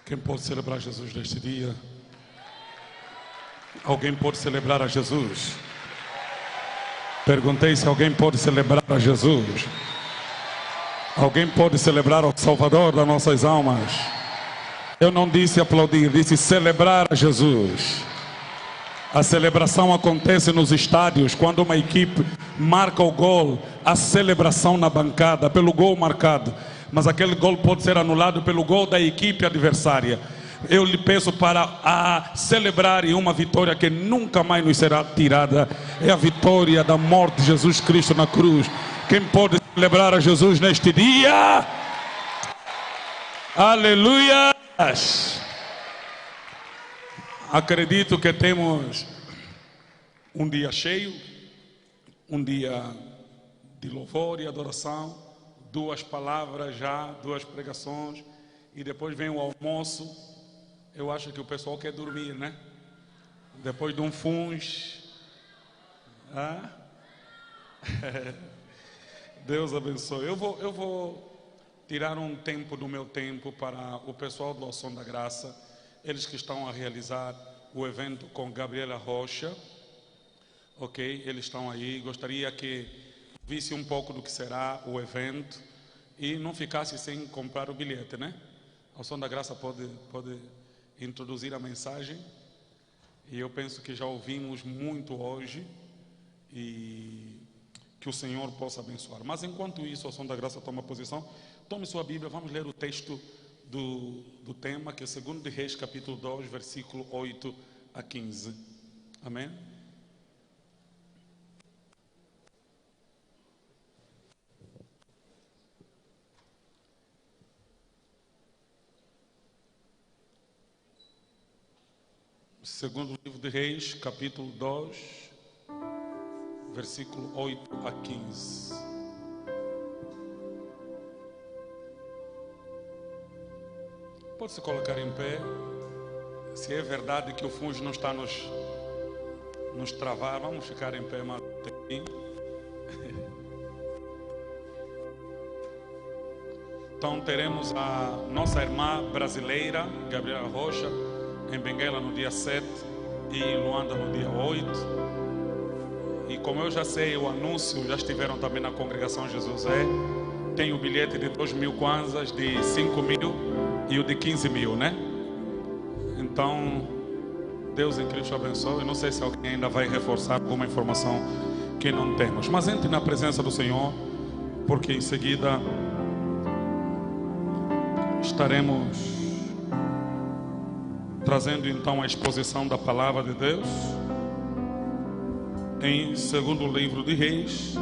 Quem pode celebrar Jesus neste dia? Alguém pode celebrar a Jesus? Perguntei se alguém pode celebrar a Jesus. Alguém pode celebrar o Salvador das nossas almas? Eu não disse aplaudir, disse celebrar a Jesus. A celebração acontece nos estádios, quando uma equipe marca o gol, a celebração na bancada, pelo gol marcado. Mas aquele gol pode ser anulado pelo gol da equipe adversária. Eu lhe peço para celebrar uma vitória que nunca mais nos será tirada. É a vitória da morte de Jesus Cristo na cruz. Quem pode celebrar a Jesus neste dia? Aleluia! Acredito que temos um dia cheio, um dia de louvor e adoração, 2 palavras já, 2 pregações, e depois vem o almoço. Eu acho que o pessoal quer dormir, né? Depois de um funge. Deus abençoe. Eu vou tirar um tempo do meu tempo para o pessoal do Ação da Graça, eles que estão a realizar o evento com Gabriela Rocha, ok? Eles estão aí. Gostaria que visse um pouco do que será o evento e não ficasse sem comprar o bilhete, né? A Ação da Graça pode introduzir a mensagem, e eu penso que já ouvimos muito hoje, e que o Senhor possa abençoar. Mas enquanto isso, a Ação da Graça toma posição. Tome sua Bíblia, vamos ler o texto do tema, que é 2 de Reis, capítulo 2, versículo 8 a 15. Amém? Segundo livro de Reis, capítulo 2, versículo 8 a 15. Pode se colocar em pé. Se é verdade que o fungo não está nos travar, vamos ficar em pé mais um tempinho. Então teremos a nossa irmã brasileira, Gabriela Rocha, em Benguela no dia 7 e em Luanda no dia 8. E como eu já sei o anúncio, já estiveram também na congregação Jesus tem o bilhete de 2.000 kwanzas, de 5.000 e o de 15.000, né? Então, Deus em Cristo abençoe. Eu não sei se alguém ainda vai reforçar alguma informação que não temos, mas entre na presença do Senhor, porque em seguida estaremos trazendo então a exposição da palavra de Deus em 2º livro de Reis,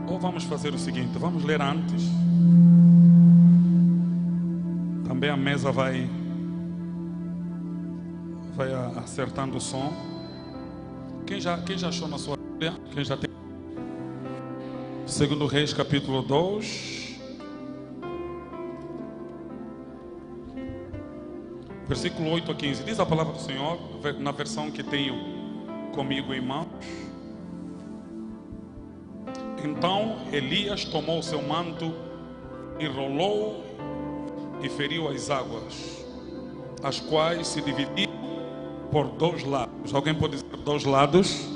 ou vamos fazer o seguinte, vamos ler antes, também a mesa vai acertando o som. Quem já achou na sua Bíblia? Quem já tem? 2 Reis, capítulo 2, versículo 8 a 15. Diz a palavra do Senhor, na versão que tenho comigo em mãos. Então Elias tomou o seu manto e rolou e feriu as águas, as quais se dividiram por 2 lados. Alguém pode dizer 2 lados?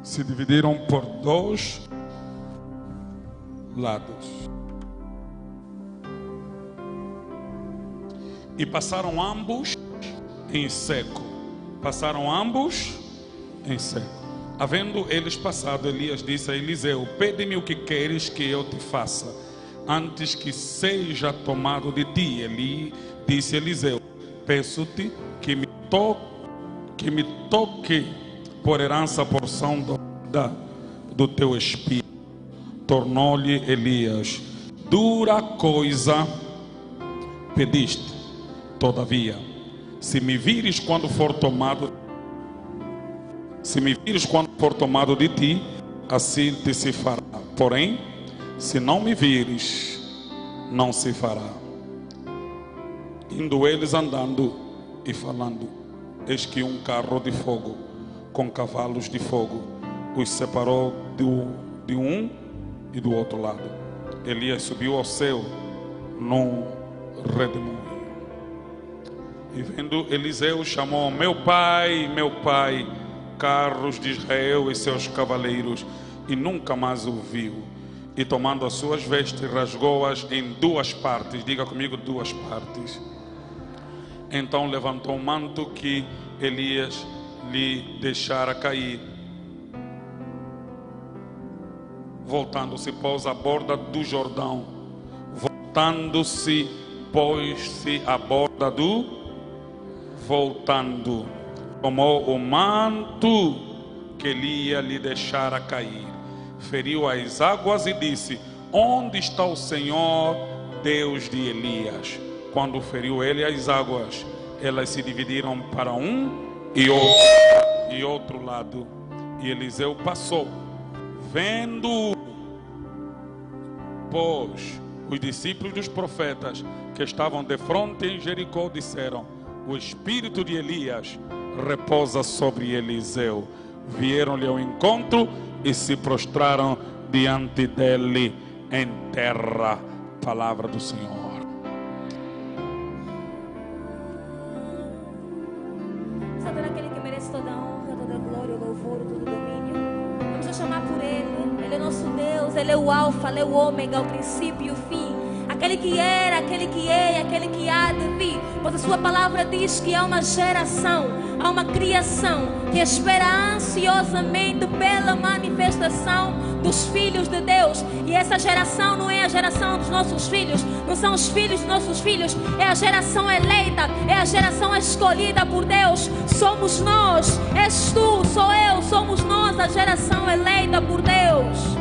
Se dividiram por 2 lados. E passaram ambos em seco. Passaram ambos em seco. Havendo eles passado, Elias disse a Eliseu: pede-me o que queres que eu te faça, antes que seja tomado de ti. Ele disse a Eliseu: peço-te que me toque por herança a porção do teu espírito. Tornou-lhe Elias: dura coisa pediste, todavia, se me vires quando for tomado de ti, assim te se fará. Porém, se não me vires, não se fará. Indo eles andando e falando, eis que um carro de fogo com cavalos de fogo, os separou de um e do outro lado. Elias subiu ao céu num redemoinho. E vendo Eliseu, chamou: meu pai, carros de Israel e seus cavaleiros, e nunca mais o viu. E tomando as suas vestes, rasgou-as em duas partes. Diga comigo, duas partes. Então levantou um manto que Elias lhe deixara cair. Voltando-se, pôs à borda do Jordão. Voltando-se, pôs-se à borda do... Voltando, tomou o manto que Elias lhe deixara cair, feriu as águas e disse: onde está o Senhor, Deus de Elias? Quando feriu ele as águas, elas se dividiram para um e outro lado. E Eliseu passou, vendo, pois os discípulos dos profetas que estavam de frente em Jericó disseram: o espírito de Elias repousa sobre Eliseu. Vieram-lhe ao encontro e se prostraram diante dele em terra. Palavra do Senhor. Sabe aquele que merece toda a honra, toda a glória, o louvor, todo o domínio? Vamos a chamar por Ele. Ele é nosso Deus, Ele é o alfa, Ele é o ômega, o princípio e o fim. Aquele que era, aquele que é, aquele que há de vir. Pois a sua palavra diz que há uma geração, há uma criação que espera ansiosamente pela manifestação dos filhos de Deus. E essa geração não é a geração dos nossos filhos, não são os filhos dos nossos filhos, é a geração eleita, é a geração escolhida por Deus. Somos nós, és tu, sou eu, somos nós a geração eleita por Deus.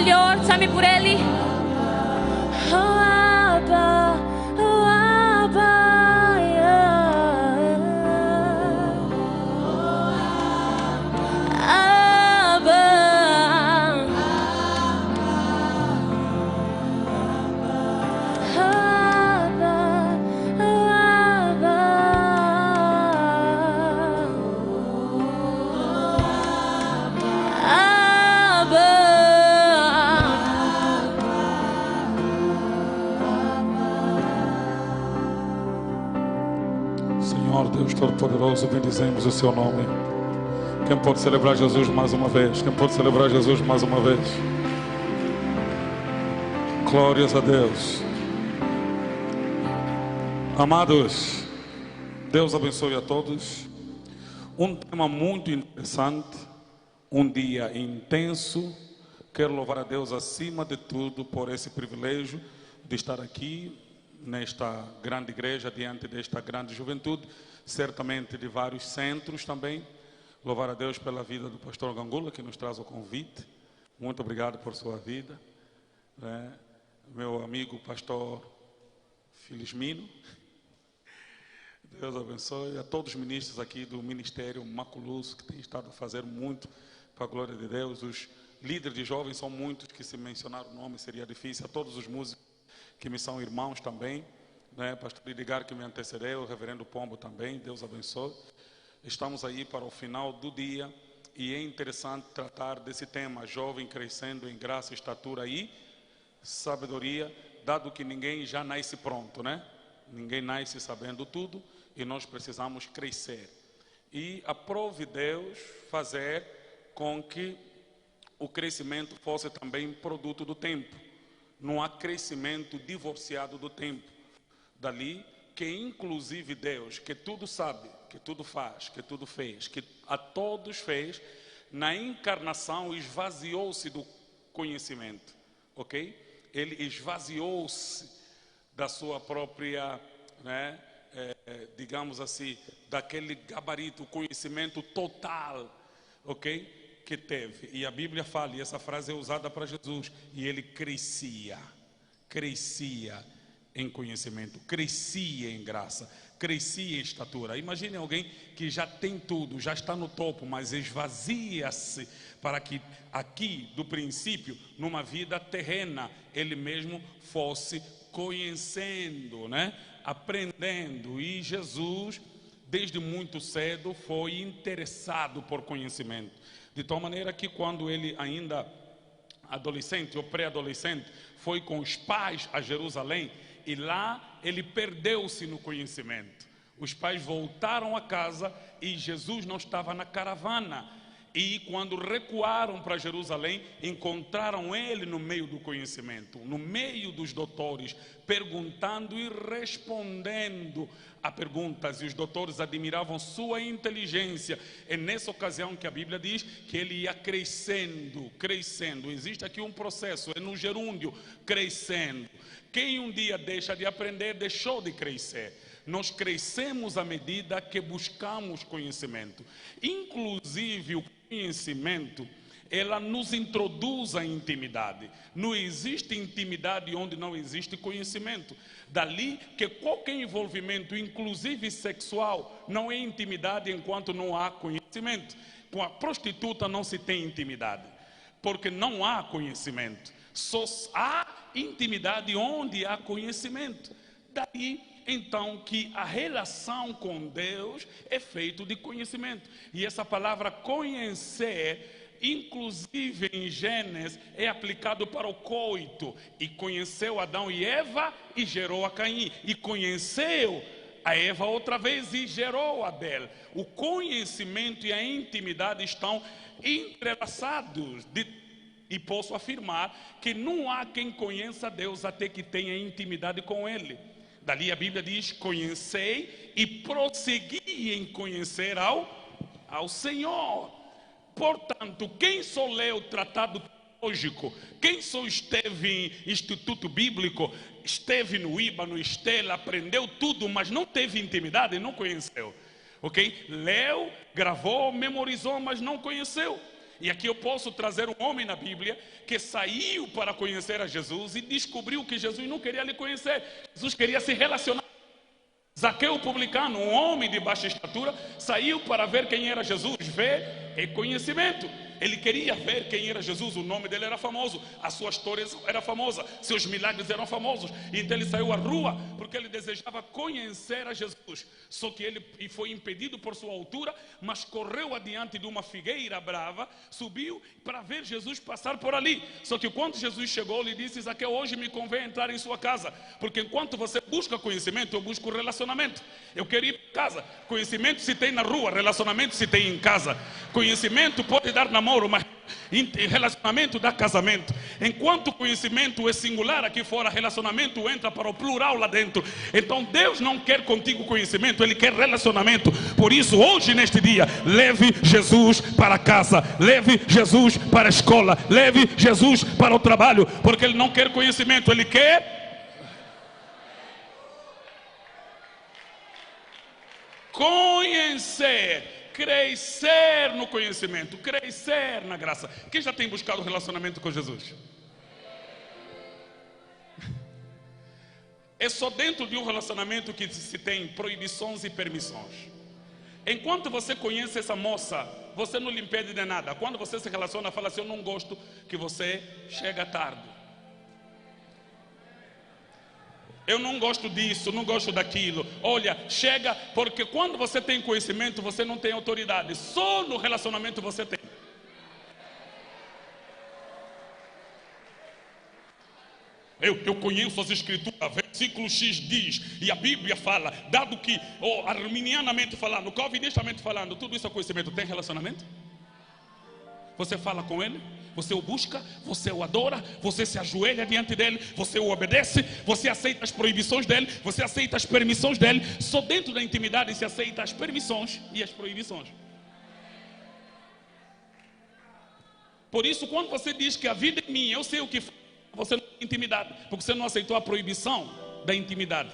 melhor, chame por ele. Oh, Abba, oh, Abba, yeah. Abba, Senhor Deus Todo-Poderoso, bendizemos o seu nome. Quem pode celebrar Jesus mais uma vez? Quem pode celebrar Jesus mais uma vez? Glórias a Deus. Amados, Deus abençoe a todos. Um tema muito interessante, um dia intenso. Quero louvar a Deus acima de tudo por esse privilégio de estar aqui nesta grande igreja, diante desta grande juventude, certamente de vários centros também. Louvar a Deus pela vida do pastor Gangula, que nos traz o convite. Muito obrigado por sua vida, né? Meu amigo pastor Felismino, Deus abençoe. A todos os ministros aqui do Ministério Maculuso, que têm estado a fazer muito para a glória de Deus. Os líderes de jovens são muitos, que se mencionar o nome seria difícil. A todos os músicos que me são irmãos também, né? Pastor Edgar, que me antecedeu, o reverendo Pombo também, Deus abençoe. Estamos aí para o final do dia e é interessante tratar desse tema, jovem crescendo em graça, estatura e sabedoria, dado que ninguém já nasce pronto, né? Ninguém nasce sabendo tudo e nós precisamos crescer. E aprove Deus fazer com que o crescimento fosse também produto do tempo. Não há crescimento divorciado do tempo. Dali que inclusive Deus, que tudo sabe, que tudo faz, que tudo fez, que a todos fez, na encarnação esvaziou-se do conhecimento, ok? Ele esvaziou-se da sua própria, né, digamos assim, daquele gabarito, conhecimento total, ok? Que teve. E a Bíblia fala, e essa frase é usada para Jesus, e ele crescia em conhecimento, crescia em graça, crescia em estatura. Imagine alguém que já tem tudo, já está no topo, mas esvazia-se para que aqui, do princípio, numa vida terrena, ele mesmo fosse conhecendo, né? Aprendendo. E Jesus, desde muito cedo, foi interessado por conhecimento. De tal maneira que quando ele ainda adolescente ou pré-adolescente, foi com os pais a Jerusalém, e lá ele perdeu-se no conhecimento. Os pais voltaram a casa e Jesus não estava na caravana. E quando recuaram para Jerusalém, encontraram ele no meio do conhecimento, no meio dos doutores, perguntando e respondendo a perguntas. E os doutores admiravam sua inteligência. É nessa ocasião que a Bíblia diz que ele ia crescendo. Existe aqui um processo, é no gerúndio, crescendo. Quem um dia deixa de aprender, deixou de crescer. Nós crescemos à medida que buscamos conhecimento. Inclusive o conhecimento, ela nos introduz à intimidade. Não existe intimidade onde não existe conhecimento. Dali que qualquer envolvimento, inclusive sexual, não é intimidade enquanto não há conhecimento. Com a prostituta não se tem intimidade, porque não há conhecimento. Só há intimidade onde há conhecimento. Daí então que a relação com Deus é feita de conhecimento. E essa palavra conhecer, inclusive em Gênesis, é aplicado para o coito. E conheceu Adão e Eva e gerou a Caim. E conheceu a Eva outra vez e gerou Abel. O conhecimento e a intimidade estão entrelaçados. E posso afirmar que não há quem conheça Deus até que tenha intimidade com Ele. Dali a Bíblia diz, conhecei e prossegui em conhecer ao Senhor. Portanto, quem só leu o tratado teológico, quem só esteve em instituto bíblico, esteve no IBA, no Estela, aprendeu tudo, mas não teve intimidade, não conheceu. Ok? Leu, gravou, memorizou, mas não conheceu. E aqui eu posso trazer um homem na Bíblia que saiu para conhecer a Jesus e descobriu que Jesus não queria lhe conhecer. Jesus queria se relacionar. Zaqueu, o publicano, um homem de baixa estatura, saiu para ver quem era Jesus. Ver é conhecimento. Ele queria ver quem era Jesus, o nome dele era famoso, a sua história era famosa, seus milagres eram famosos. Então ele saiu à rua porque ele desejava conhecer a Jesus. Só que ele foi impedido por sua altura, mas correu adiante de uma figueira brava, subiu para ver Jesus passar por ali. Só que quando Jesus chegou, ele disse: Zaqueu, hoje me convém entrar em sua casa, porque enquanto você busca conhecimento, eu busco relacionamento. Eu quero ir para casa. Conhecimento se tem na rua, relacionamento se tem em casa. Conhecimento pode dar namoro, mas relacionamento dá casamento. Enquanto conhecimento é singular aqui fora, relacionamento entra para o plural lá dentro. Então Deus não quer contigo conhecimento, Ele quer relacionamento. Por isso hoje neste dia, leve Jesus para casa, leve Jesus para a escola, leve Jesus para o trabalho, porque Ele não quer conhecimento, Ele quer conhecer, crescer no conhecimento, crescer na graça. Quem já tem buscado relacionamento com Jesus? É só dentro de um relacionamento que se tem proibições e permissões. Enquanto você conhece essa moça, você não lhe impede de nada. Quando você se relaciona, fala assim: eu não gosto que você chega tarde, eu não gosto disso, não gosto daquilo. Olha, chega, porque quando você tem conhecimento, você não tem autoridade. Só no relacionamento você tem. Eu conheço as escrituras, versículo X diz, e a Bíblia fala, dado que, arminianamente falando, calvinistamente falando, tudo isso é conhecimento. Tem relacionamento? Você fala com ele, você o busca, você o adora, você se ajoelha diante dele, você o obedece, você aceita as proibições dele, você aceita as permissões dele. Só dentro da intimidade se aceita as permissões e as proibições. Por isso, quando você diz que a vida é minha, eu sei o que faz, você não tem intimidade, porque você não aceitou a proibição da intimidade.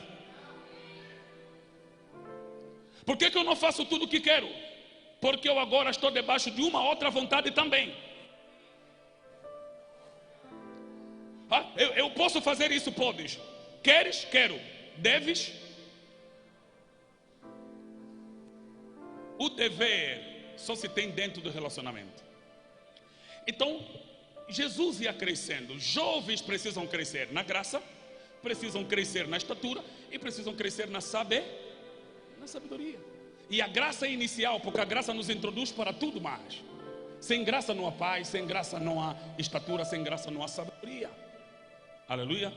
Por que eu não faço tudo o que quero? Porque eu agora estou debaixo de uma outra vontade também. Eu posso fazer isso? Podes. Queres? Quero. Deves? O dever só se tem dentro do relacionamento. Então, Jesus ia crescendo. Jovens precisam crescer na graça, precisam crescer na estatura e precisam crescer na sabedoria. E a graça é inicial, porque a graça nos introduz para tudo mais. Sem graça não há paz, sem graça não há estatura, sem graça não há sabedoria. Aleluia.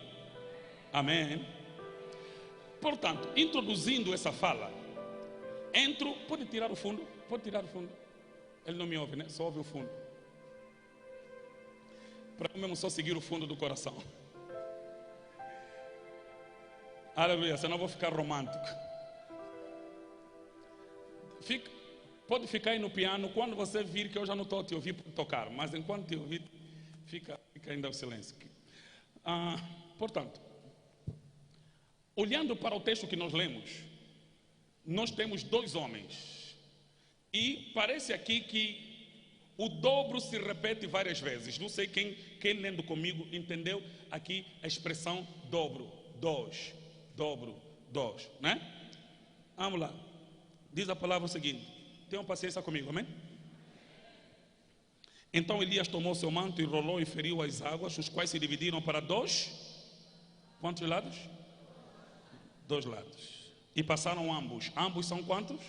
Amém. Portanto, introduzindo essa fala, pode tirar o fundo? Pode tirar o fundo. Ele não me ouve, né? Só ouve o fundo. Para eu mesmo só seguir o fundo do coração. Aleluia, senão eu vou ficar romântico. Pode ficar aí no piano quando você vir, que eu já não estou a te ouvir tocar, mas enquanto te ouvir, fica ainda o silêncio. Portanto, olhando para o texto que nós lemos, nós temos dois homens, e parece aqui que o dobro se repete várias vezes. Não sei quem lendo comigo entendeu aqui a expressão dobro, dois, né? Vamos lá. Diz a palavra o seguinte: tenham paciência comigo, amém? Então Elias tomou seu manto e rolou e feriu as águas, os quais se dividiram para dois. Quantos lados? Dois lados. E passaram ambos. Ambos são quantos?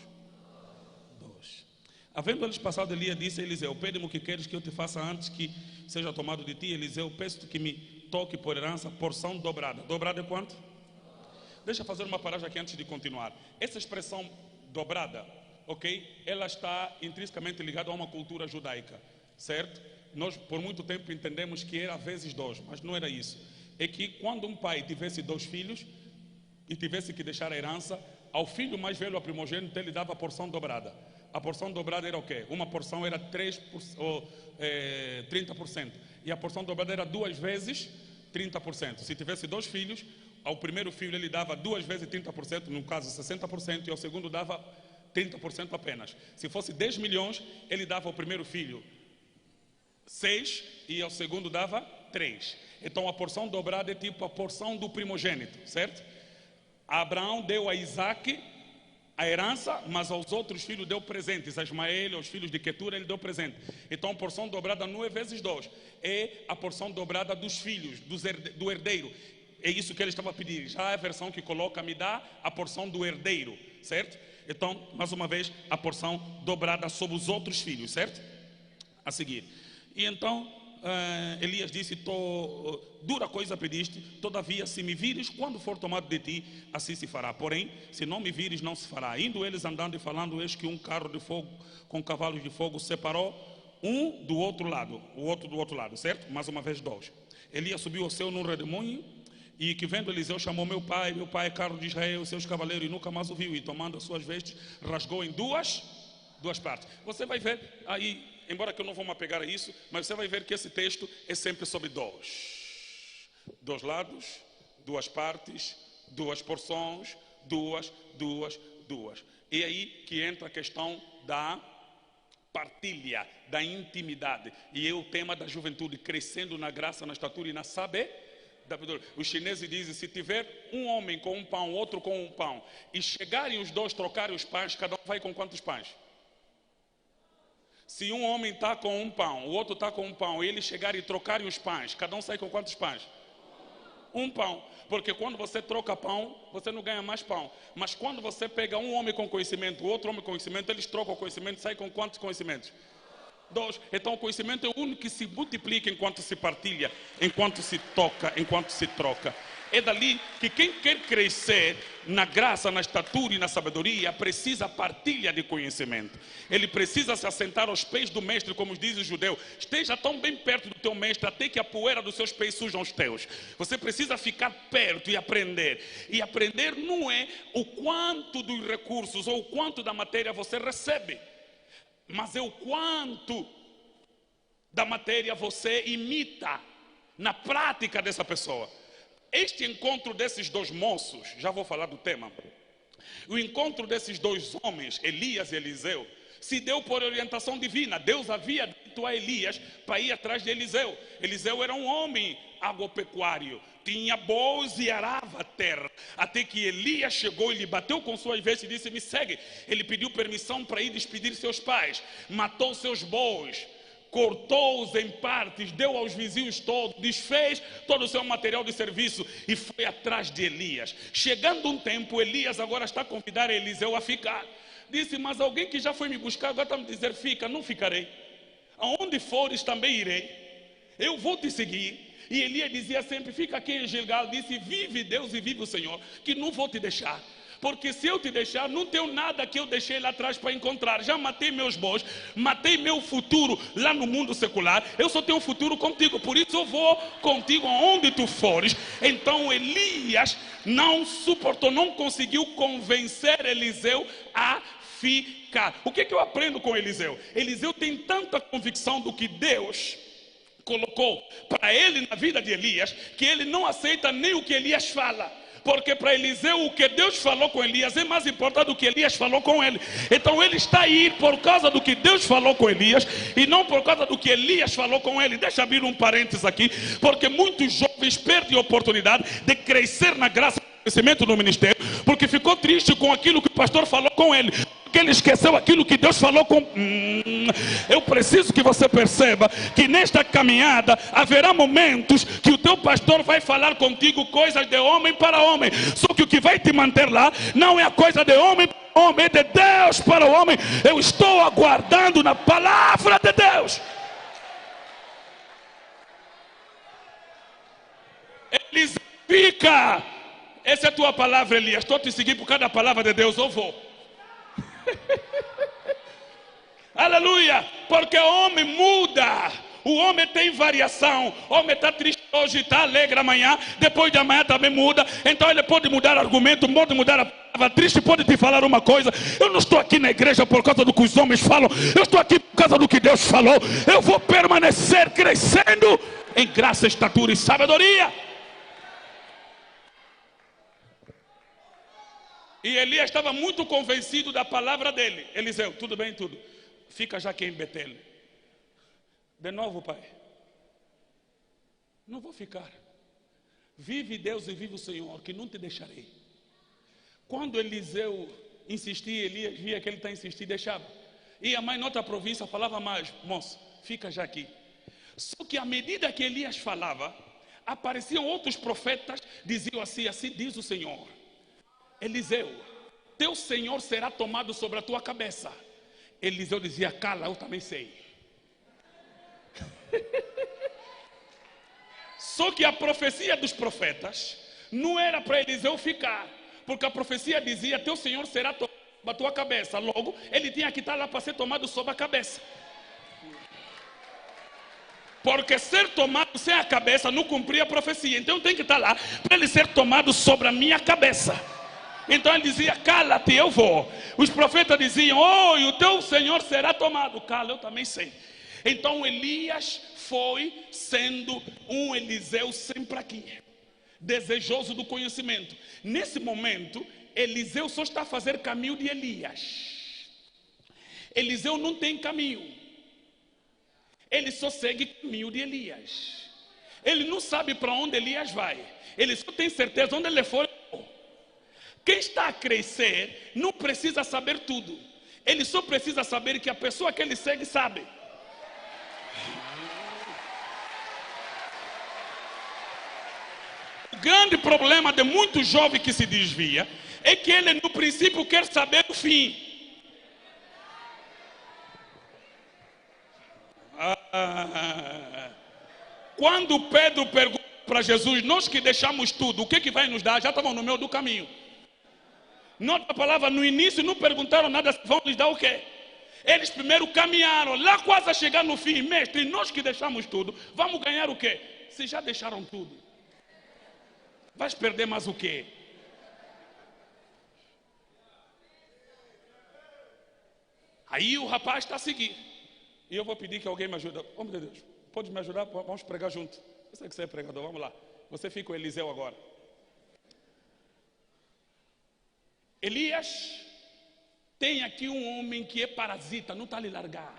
Dois. Havendo eles passado, Elias disse a Eliseu: pede-me o que queres que eu te faça antes que seja tomado de ti. Eliseu: peço-te que me toque por herança porção dobrada. Dobrada é quanto? Deixa eu fazer uma paragem aqui antes de continuar. Essa expressão dobrada, ok? Ela está intrinsecamente ligada a uma cultura judaica, certo? Nós por muito tempo entendemos que era vezes dois, mas não era isso. É que quando um pai tivesse dois filhos e tivesse que deixar a herança, ao filho mais velho, a primogênito, ele dava a porção dobrada. A porção dobrada era o quê? Uma porção era 30%. E a porção dobrada era 2 vezes 30%. Se tivesse dois filhos, ao primeiro filho ele dava 2 vezes 30%, no caso 60%, e ao segundo dava 30% apenas. Se fosse 10 milhões, ele dava ao primeiro filho 6 e ao segundo dava 3. Então a porção dobrada é tipo a porção do primogênito, certo? Abraão deu a Isaac a herança, mas aos outros filhos deu presentes. A Ismael, aos filhos de Quetura, ele deu presente. Então a porção dobrada não é vezes 2, é a porção dobrada dos filhos, do herdeiro. É isso que ele estava a pedir. Já é a versão que coloca, me dá a porção do herdeiro, certo? Então, mais uma vez, a porção dobrada sobre os outros filhos, certo? A seguir. E então Elias disse: dura coisa pediste, todavia se me vires, quando for tomado de ti, assim se fará. Porém, se não me vires, não se fará. Indo eles andando e falando, eis que um carro de fogo com cavalos de fogo separou um do outro lado, o outro do outro lado, certo? Mais uma vez 2. Elias subiu ao céu num redemoinho, e que vendo Eliseu chamou meu pai é carro de Israel, seus cavaleiros, e nunca mais o viu. E tomando as suas vestes, rasgou em duas partes. Você vai ver aí, embora que eu não vou me apegar a isso, mas você vai ver que esse texto é sempre sobre 2 lados, 2 partes, 2 porções, 2. E aí que entra a questão da partilha, da intimidade. E é o tema da juventude, crescendo na graça, na estatura e na sabedoria. Os chineses dizem: se tiver um homem com um pão, outro com um pão, e chegarem os dois, trocarem os pães, cada um vai com quantos pães? Se um homem está com um pão, o outro está com um pão, e eles chegarem e trocarem os pães, cada um sai com quantos pães? Um pão. Porque quando você troca pão, você não ganha mais pão. Mas quando você pega um homem com conhecimento, outro homem com conhecimento, eles trocam o conhecimento, saem com quantos conhecimentos? 2. Então o conhecimento é o único que se multiplica enquanto se partilha, enquanto se toca, enquanto se troca. É dali que quem quer crescer na graça, na estatura e na sabedoria precisa partilha de conhecimento. Ele precisa se assentar aos pés do mestre, como diz o judeu. Esteja tão bem perto do teu mestre até que a poeira dos seus pés sujam os teus. Você precisa ficar perto e aprender. E aprender não é o quanto dos recursos ou o quanto da matéria você recebe, mas é o quanto da matéria você imita na prática dessa pessoa. Este encontro desses 2 moços, já vou falar do tema, o encontro desses 2 homens, Elias e Eliseu, se deu por orientação divina. Deus havia dito a Elias para ir atrás de Eliseu. Eliseu era um homem agropecuário, tinha bois e arava a terra, até que Elias chegou e lhe bateu com suas vestes e disse: me segue. Ele pediu permissão para ir despedir seus pais, matou seus bois, cortou-os em partes, deu aos vizinhos todos, desfez todo o seu material de serviço e foi atrás de Elias. Chegando um tempo, Elias agora está a convidar Eliseu a ficar. Disse: mas alguém que já foi me buscar agora está a me dizer: fica. Não ficarei. Aonde fores também irei. Eu vou te seguir. E Elias dizia sempre: fica aqui em Gilgal. Disse: vive Deus e vive o Senhor, que não vou te deixar. Porque se eu te deixar, não tenho nada que eu deixei lá atrás para encontrar. Já matei meus bois, matei meu futuro lá no mundo secular. Eu só tenho um futuro contigo, por isso eu vou contigo aonde tu fores. Então Elias não suportou, não conseguiu convencer Eliseu a ficar. O que eu aprendo com Eliseu? Eliseu tem tanta convicção do que Deus colocou para ele na vida de Elias, que ele não aceita nem o que Elias fala. Porque para Eliseu o que Deus falou com Elias é mais importante do que Elias falou com ele. Então ele está aí por causa do que Deus falou com Elias e não por causa do que Elias falou com ele. Deixa eu abrir um parênteses aqui, porque muitos jovens perdem a oportunidade de crescer na graça e no conhecimento do ministério, porque ficou triste com aquilo que o pastor falou com ele, porque ele esqueceu aquilo que Deus falou com... Eu preciso que você perceba que nesta caminhada haverá momentos que o teu pastor vai falar contigo coisas de homem para homem, só que o que vai te manter lá não é a coisa de homem para homem, é de Deus para o homem. Eu estou aguardando na palavra de Deus. Eles fica. Essa é a tua palavra, Elias. Estou te seguindo por cada palavra de Deus. Eu vou. Aleluia, porque o homem muda, o homem tem variação. O homem está triste hoje, está alegre amanhã, depois de amanhã também muda. Então ele pode mudar argumento, pode mudar a palavra. Triste pode te falar uma coisa: eu não estou aqui na igreja por causa do que os homens falam, eu estou aqui por causa do que Deus falou. Eu vou permanecer crescendo em graça, estatura e sabedoria. E Elias estava muito convencido da palavra dele. Eliseu: tudo bem, tudo. Fica já aqui em Betel. De novo, pai. Não vou ficar. Vive Deus e vive o Senhor, que não te deixarei. Quando Eliseu insistia, Elias via que ele está insistindo, deixava. E a mãe, em outra província, falava mais: moço, fica já aqui. Só que à medida que Elias falava, apareciam outros profetas, diziam assim: assim diz o Senhor, Eliseu, teu Senhor será tomado sobre a tua cabeça. Eliseu dizia: cala, eu também sei. Só que a profecia dos profetas não era para Eliseu ficar, porque a profecia dizia: teu Senhor será tomado sobre a tua cabeça. Logo, ele tinha que estar lá para ser tomado sobre a cabeça. Porque ser tomado sem a cabeça não cumpria a profecia. Então tem que estar lá para ele ser tomado sobre a minha cabeça. Então ele dizia: cala-te, eu vou. Os profetas diziam: oh, e o teu Senhor será tomado. Cala, eu também sei. Então Elias foi sendo um Eliseu sempre aqui, desejoso do conhecimento. Nesse momento, Eliseu só está a fazer caminho de Elias. Eliseu não tem caminho. Ele só segue caminho de Elias. Ele não sabe para onde Elias vai. Ele só tem certeza onde ele for. Quem está a crescer não precisa saber tudo. Ele só precisa saber que a pessoa que ele segue sabe. O grande problema de muito jovem que se desvia é que ele no princípio quer saber o fim. Quando Pedro pergunta para Jesus: nós que deixamos tudo, o que vai nos dar? Já estavam no meio do caminho. Nota a palavra, no início não perguntaram nada, vão nos dar o quê? Eles primeiro caminharam, lá quase a chegar no fim. Mestre, nós que deixamos tudo, vamos ganhar o quê? Se já deixaram tudo, vais perder mais o quê? Aí o rapaz está a seguir. E eu vou pedir que alguém me ajude. Homem de Deus, pode me ajudar? Vamos pregar junto. Eu sei que você é pregador, vamos lá. Você fica o Eliseu agora. Elias tem aqui um homem que é parasita, não está a lhe largar.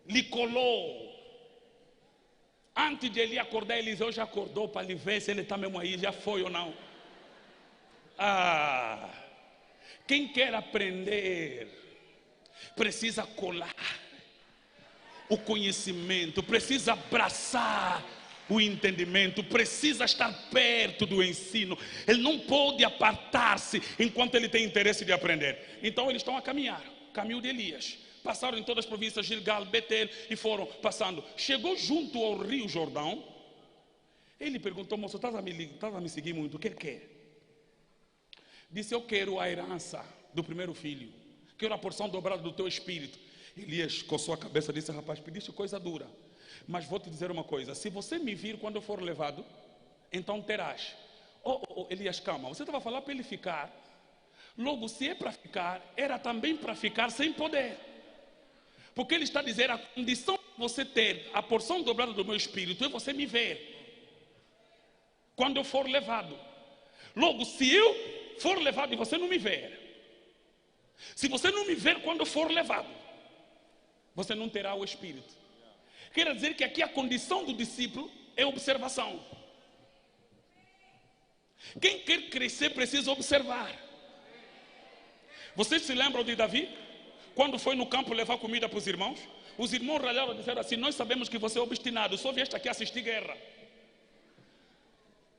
Lhe colou. Antes de ele acordar, Eliseu já acordou para lhe ver se ele está mesmo aí, já foi ou não. Quem quer aprender precisa colar o conhecimento, precisa abraçar o entendimento, precisa estar perto do ensino. Ele não pode apartar-se enquanto ele tem interesse de aprender. Então eles estão a caminhar, caminho de Elias. Passaram em todas as províncias, Gilgal, Betel, e foram passando. Chegou junto ao rio Jordão. Ele perguntou: moço, estás a me seguir muito, o que quer? Disse: eu quero a herança do primeiro filho, quero a porção dobrada do teu espírito. Elias coçou a cabeça e disse: rapaz, pediste coisa dura, mas vou te dizer uma coisa: se você me vir quando eu for levado, então terás. Elias, calma, você estava a falar para ele ficar. Logo, se é para ficar, era também para ficar sem poder. Porque ele está a dizer: a condição de você ter a porção dobrada do meu espírito é você me ver quando eu for levado. Logo, se eu for levado e você não me ver, se você não me ver quando eu for levado, você não terá o espírito. Quer dizer que aqui a condição do discípulo é observação. Quem quer crescer precisa observar. Vocês se lembram de Davi? Quando foi no campo levar comida para os irmãos, os irmãos ralharam e disseram assim: nós sabemos que você é obstinado, só vieste aqui assistir guerra.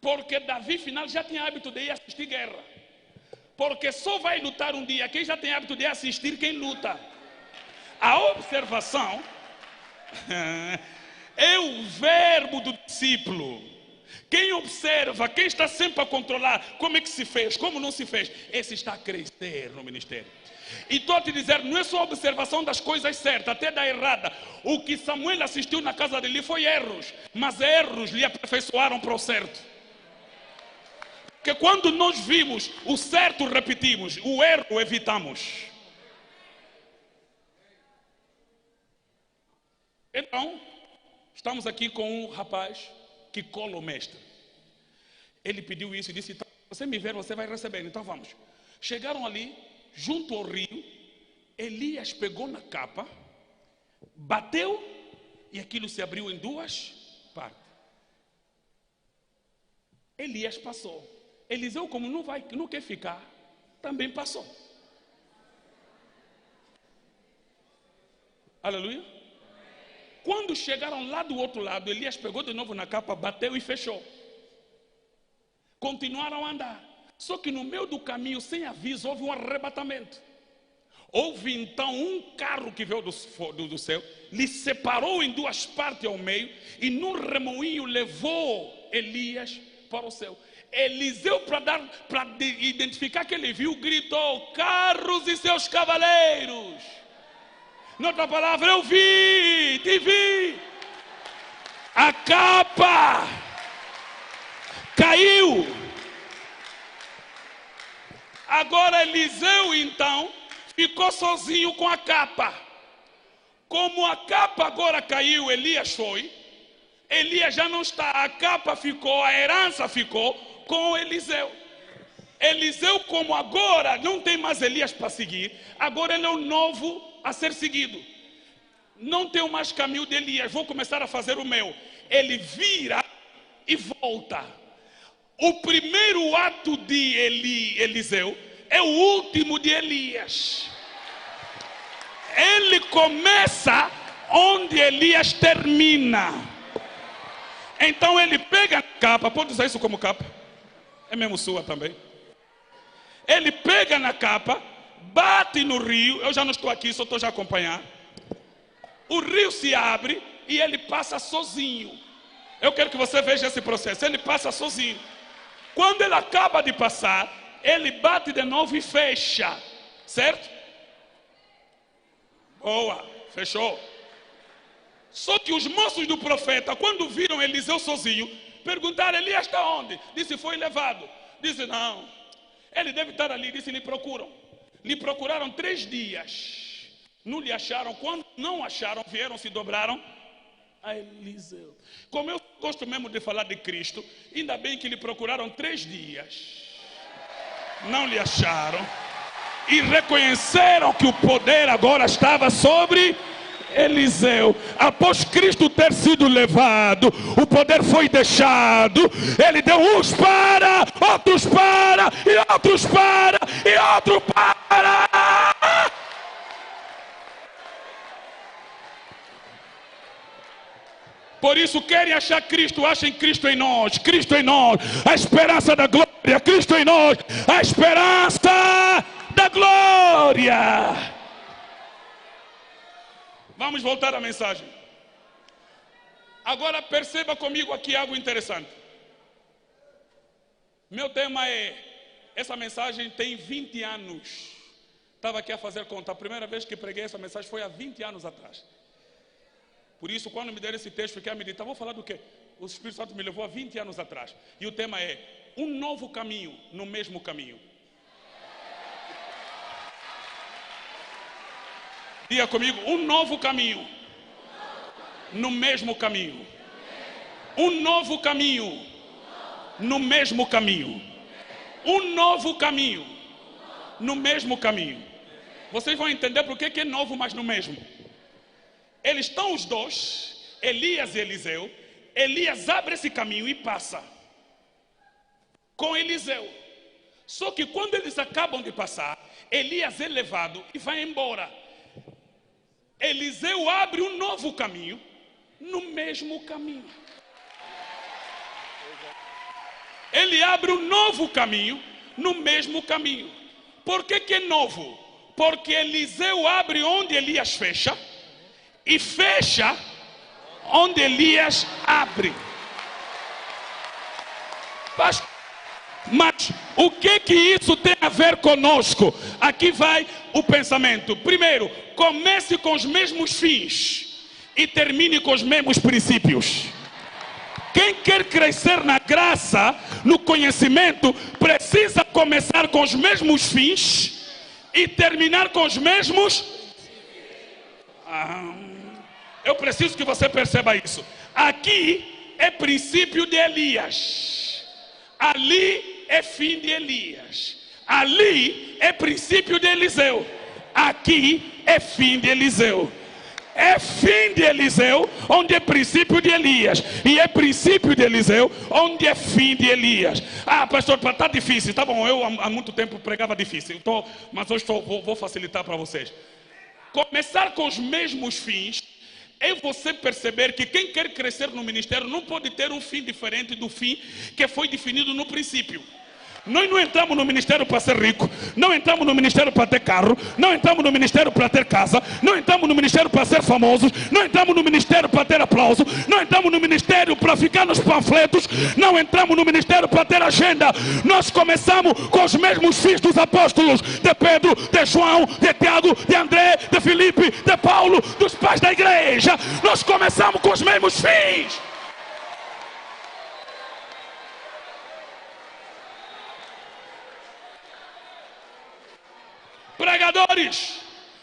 Porque Davi, final, já tinha hábito de ir assistir guerra. Porque só vai lutar um dia quem já tem hábito de assistir quem luta. A observação é o verbo do discípulo. Quem observa, quem está sempre a controlar como é que se fez, como não se fez, esse está a crescer no ministério. E estou a te dizer, não é só a observação das coisas certas, até da errada. O que Samuel assistiu na casa dele foi erros, mas erros lhe aperfeiçoaram para o certo. Porque quando nós vimos o certo, repetimos, o erro evitamos. Então, estamos aqui com um rapaz que cola o mestre. Ele pediu isso e disse: então, você me ver, você vai receber, então vamos. Chegaram ali, junto ao rio. Elias pegou na capa, Bateu e aquilo se abriu em duas partes. Elias passou. Eliseu, como não quer ficar, também passou. Aleluia. Quando chegaram lá do outro lado, Elias pegou de novo na capa, bateu e fechou. Continuaram a andar. Só que no meio do caminho, sem aviso, houve um arrebatamento. Houve então um carro que veio do céu, lhe separou em duas partes ao meio, e num remoinho levou Elias para o céu. Eliseu, para identificar que ele viu, gritou: carros e seus cavaleiros. Noutra palavra, eu vi, te vi. A capa caiu. Agora Eliseu então ficou sozinho com a capa. Como a capa agora caiu, Elias foi. Elias já não está, a capa ficou, a herança ficou com Eliseu. Eliseu, como agora não tem mais Elias para seguir, agora ele é o novo a ser seguido. Não tenho mais caminho de Elias, vou começar a fazer o meu. Ele vira e volta. O primeiro ato de Eliseu é o último de Elias. Ele começa onde Elias termina. Então ele pega a capa, pode usar isso como capa, é mesmo sua também. Ele pega na capa, bate no rio, eu já não estou aqui, só estou já a acompanhar. O rio se abre e ele passa sozinho. Eu quero que você veja esse processo, ele passa sozinho. Quando ele acaba de passar, ele bate de novo e fecha, certo? Boa, fechou. Só que os moços do profeta, quando viram Eliseu sozinho, perguntaram: Elias está onde? Disse: foi levado. Disse: não, ele deve estar ali. Disse: lhe procuram. Lhe procuraram 3 dias, não lhe acharam. Quando não acharam, vieram, se dobraram a Eliseu. Como eu gosto mesmo de falar de Cristo, ainda bem que lhe procuraram 3 dias, não lhe acharam, e reconheceram que o poder agora estava sobre Eliseu. Após Cristo ter sido levado, o poder foi deixado. Ele deu uns para, outros para, e outros para, e outro para. Por isso, querem achar Cristo, achem Cristo em nós, Cristo em nós, a esperança da glória, Cristo em nós, a esperança da glória. Vamos voltar à mensagem. Agora perceba comigo aqui algo interessante. Meu tema é, essa mensagem tem 20 anos. Estava aqui a fazer conta, a primeira vez que preguei essa mensagem foi há 20 anos atrás. Por isso, quando me deram esse texto, fiquei a meditar, vou falar do quê? O Espírito Santo me levou há 20 anos atrás. E o tema é, um novo caminho no mesmo caminho. Diga comigo, um novo caminho no mesmo caminho. Um novo caminho no mesmo caminho. Um novo caminho no mesmo caminho. Vocês vão entender por que é novo, mas no mesmo. Eles estão os dois, Elias e Eliseu. Elias abre esse caminho e passa com Eliseu. Só que quando eles acabam de passar, Elias é levado e vai embora. Eliseu abre um novo caminho no mesmo caminho. Ele abre um novo caminho no mesmo caminho. Por que é novo? Porque Eliseu abre onde Elias fecha e fecha onde Elias abre. Mas o que isso tem a ver conosco? Aqui vai o pensamento. Primeiro, comece com os mesmos fins e termine com os mesmos princípios. Quem quer crescer na graça, no conhecimento, precisa começar com os mesmos fins e terminar com os mesmos. Eu preciso que você perceba isso. Aqui é princípio de Elias. Ali é fim de Elias. Ali é princípio de Eliseu. Aqui é fim de Eliseu. É fim de Eliseu, onde é princípio de Elias. E é princípio de Eliseu, onde é fim de Elias. Ah, pastor, está difícil. Tá bom, eu há muito tempo pregava difícil. Mas hoje vou facilitar para vocês. Começar com os mesmos fins é você perceber que quem quer crescer no ministério não pode ter um fim diferente do fim que foi definido no princípio. Nós não entramos no ministério para ser rico, não entramos no ministério para ter carro, não entramos no ministério para ter casa, não entramos no ministério para ser famosos, não entramos no ministério para ter aplauso, não entramos no ministério para ficar nos panfletos, não entramos no ministério para ter agenda. Nós começamos com os mesmos fins dos apóstolos, de Pedro, de João, de Tiago, de André, de Filipe, de Paulo, dos pais da igreja. Nós começamos com os mesmos fins. Pregadores,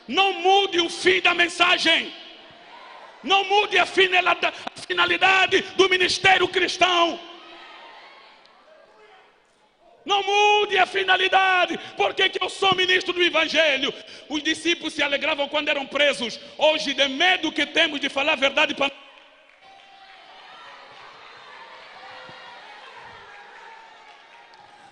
não mude o fim da mensagem. Não mude a finalidade do ministério cristão. Não mude a finalidade. Por que eu sou ministro do evangelho? Os discípulos se alegravam quando eram presos. Hoje, de medo que temos de falar a verdade para...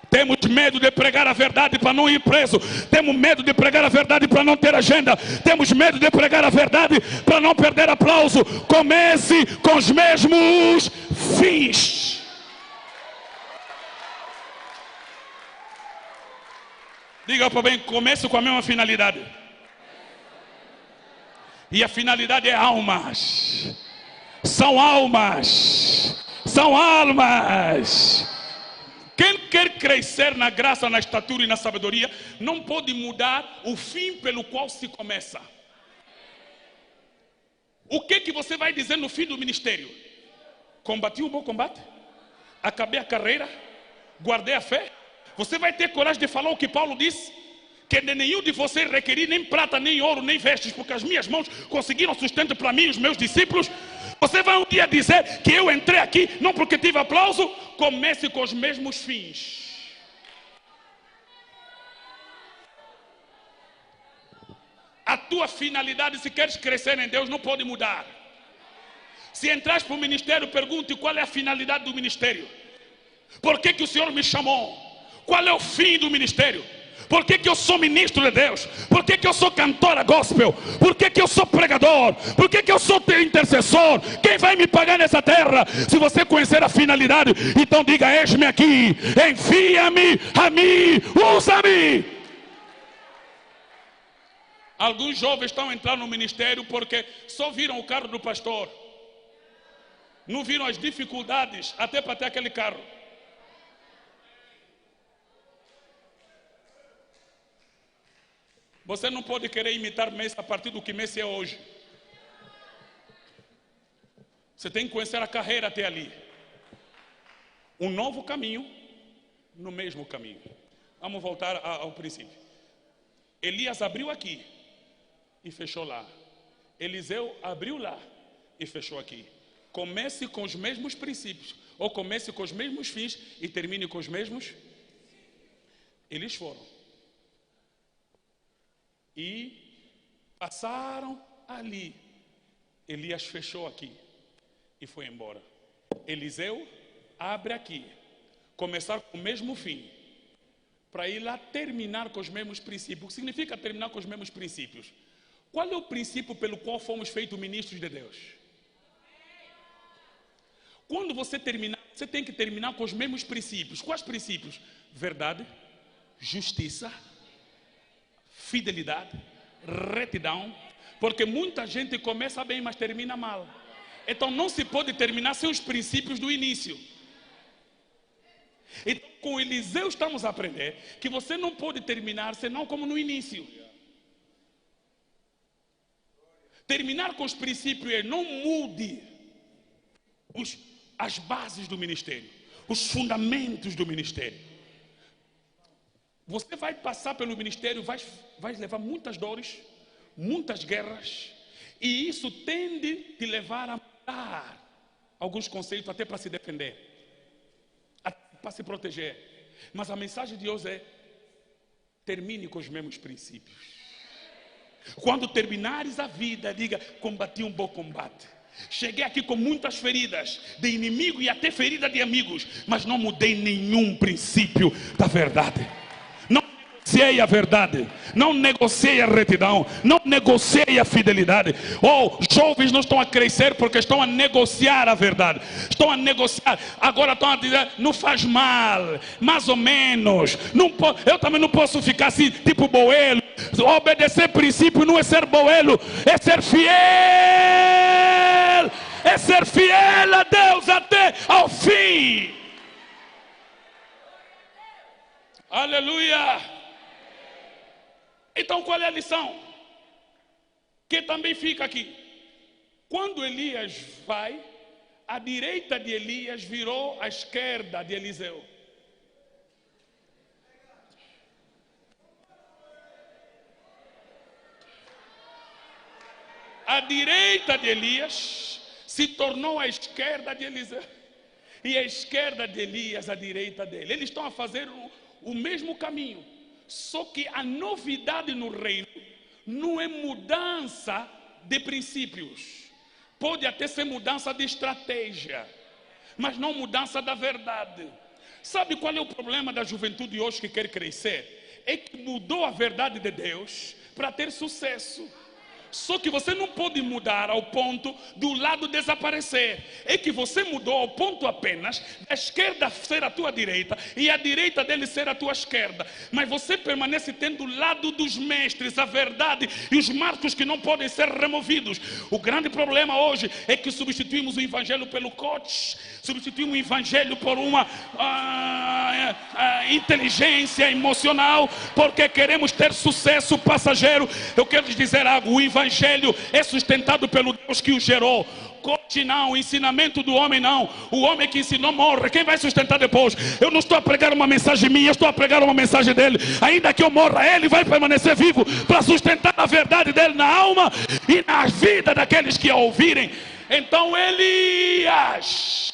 Temos medo de pregar a verdade para não ir preso. Temos medo de pregar a verdade para não ter agenda. Temos medo de pregar a verdade para não perder aplauso. Comece com os mesmos fins. Diga para bem, comece com a mesma finalidade. E a finalidade é almas. São almas. São almas. Quem quer crescer na graça, na estatura e na sabedoria, não pode mudar o fim pelo qual se começa. O que você vai dizer no fim do ministério? Combati o bom combate? Acabei a carreira? Guardei a fé? Você vai ter coragem de falar o que Paulo disse? Que de nenhum de vocês requeri nem prata, nem ouro, nem vestes, porque as minhas mãos conseguiram sustento para mim e os meus discípulos. Você vai um dia dizer que eu entrei aqui não porque tive aplauso? Comece com os mesmos fins. A tua finalidade, se queres crescer em Deus, não pode mudar. Se entras para o ministério, pergunte qual é a finalidade do ministério. Por que o Senhor me chamou? Qual é o fim do ministério? Por que eu sou ministro de Deus? Por que eu sou cantora gospel? Por que eu sou pregador? Por que eu sou intercessor? Quem vai me pagar nessa terra? Se você conhecer a finalidade, então diga: eis-me aqui, envia-me a mim, usa-me. Alguns jovens estão entrando no ministério porque só viram o carro do pastor. Não viram as dificuldades até para ter aquele carro. Você não pode querer imitar Messi a partir do que Messi é hoje. Você tem que conhecer a carreira até ali. Um novo caminho no mesmo caminho. Vamos voltar ao princípio. Elias abriu aqui e fechou lá. Eliseu abriu lá e fechou aqui. Comece com os mesmos princípios, ou comece com os mesmos fins e termine com os mesmos. Eles foram. E passaram ali. Elias fechou aqui e foi embora. Eliseu abre aqui. Começar com o mesmo fim, para ir lá terminar com os mesmos princípios. O que significa terminar com os mesmos princípios? Qual é o princípio pelo qual fomos feitos ministros de Deus? Quando você terminar, você tem que terminar com os mesmos princípios. Quais princípios? Verdade, justiça, fidelidade, retidão. Porque muita gente começa bem, mas termina mal. Então não se pode terminar sem os princípios do início. Então com Eliseu estamos a aprender que você não pode terminar senão como no início. Terminar com os princípios é: não mude as bases do ministério, os fundamentos do ministério. Você vai passar pelo ministério, vai levar muitas dores, muitas guerras, e isso tende a te levar a mudar alguns conceitos até para se defender, para se proteger. Mas a mensagem de hoje é: termine com os mesmos princípios. Quando terminares a vida, diga: combati um bom combate. Cheguei aqui com muitas feridas de inimigo e até ferida de amigos, mas não mudei nenhum princípio da verdade. Não negociei a verdade, não negociei a retidão, não negociei a fidelidade. Jovens não estão a crescer porque estão a negociar a verdade. Estão a negociar, agora estão a dizer: não faz mal, mais ou menos. Eu também não posso ficar assim, tipo boelo. Obedecer princípio não é ser boelo, é ser fiel. É ser fiel a Deus até ao fim. Aleluia. Então qual é a lição? Que também fica aqui. Quando Elias vai, a direita de Elias virou a esquerda de Eliseu. A direita de Elias se tornou a esquerda de Eliseu. E a esquerda de Elias, a direita dele. Eles estão a fazer o mesmo caminho. Só que a novidade no reino não é mudança de princípios. Pode até ser mudança de estratégia, mas não mudança da verdade. Sabe qual é o problema da juventude hoje que quer crescer? É que mudou a verdade de Deus para ter sucesso. Só que você não pode mudar ao ponto do lado desaparecer. É que você mudou ao ponto apenas da esquerda ser a tua direita e a direita dele ser a tua esquerda. Mas você permanece tendo o lado dos mestres, a verdade e os marcos que não podem ser removidos. O grande problema hoje é que substituímos o evangelho pelo coach, substituímos o evangelho por uma inteligência emocional, porque queremos ter sucesso passageiro. Eu quero lhes dizer algo: o evangelho é sustentado pelo Deus que o gerou. Coach não, ensinamento do homem não. O homem que ensinou morre, quem vai sustentar depois? Eu não estou a pregar uma mensagem minha, estou a pregar uma mensagem dele. Ainda que eu morra, ele vai permanecer vivo para sustentar a verdade dele na alma e na vida daqueles que a ouvirem. Então, Elias,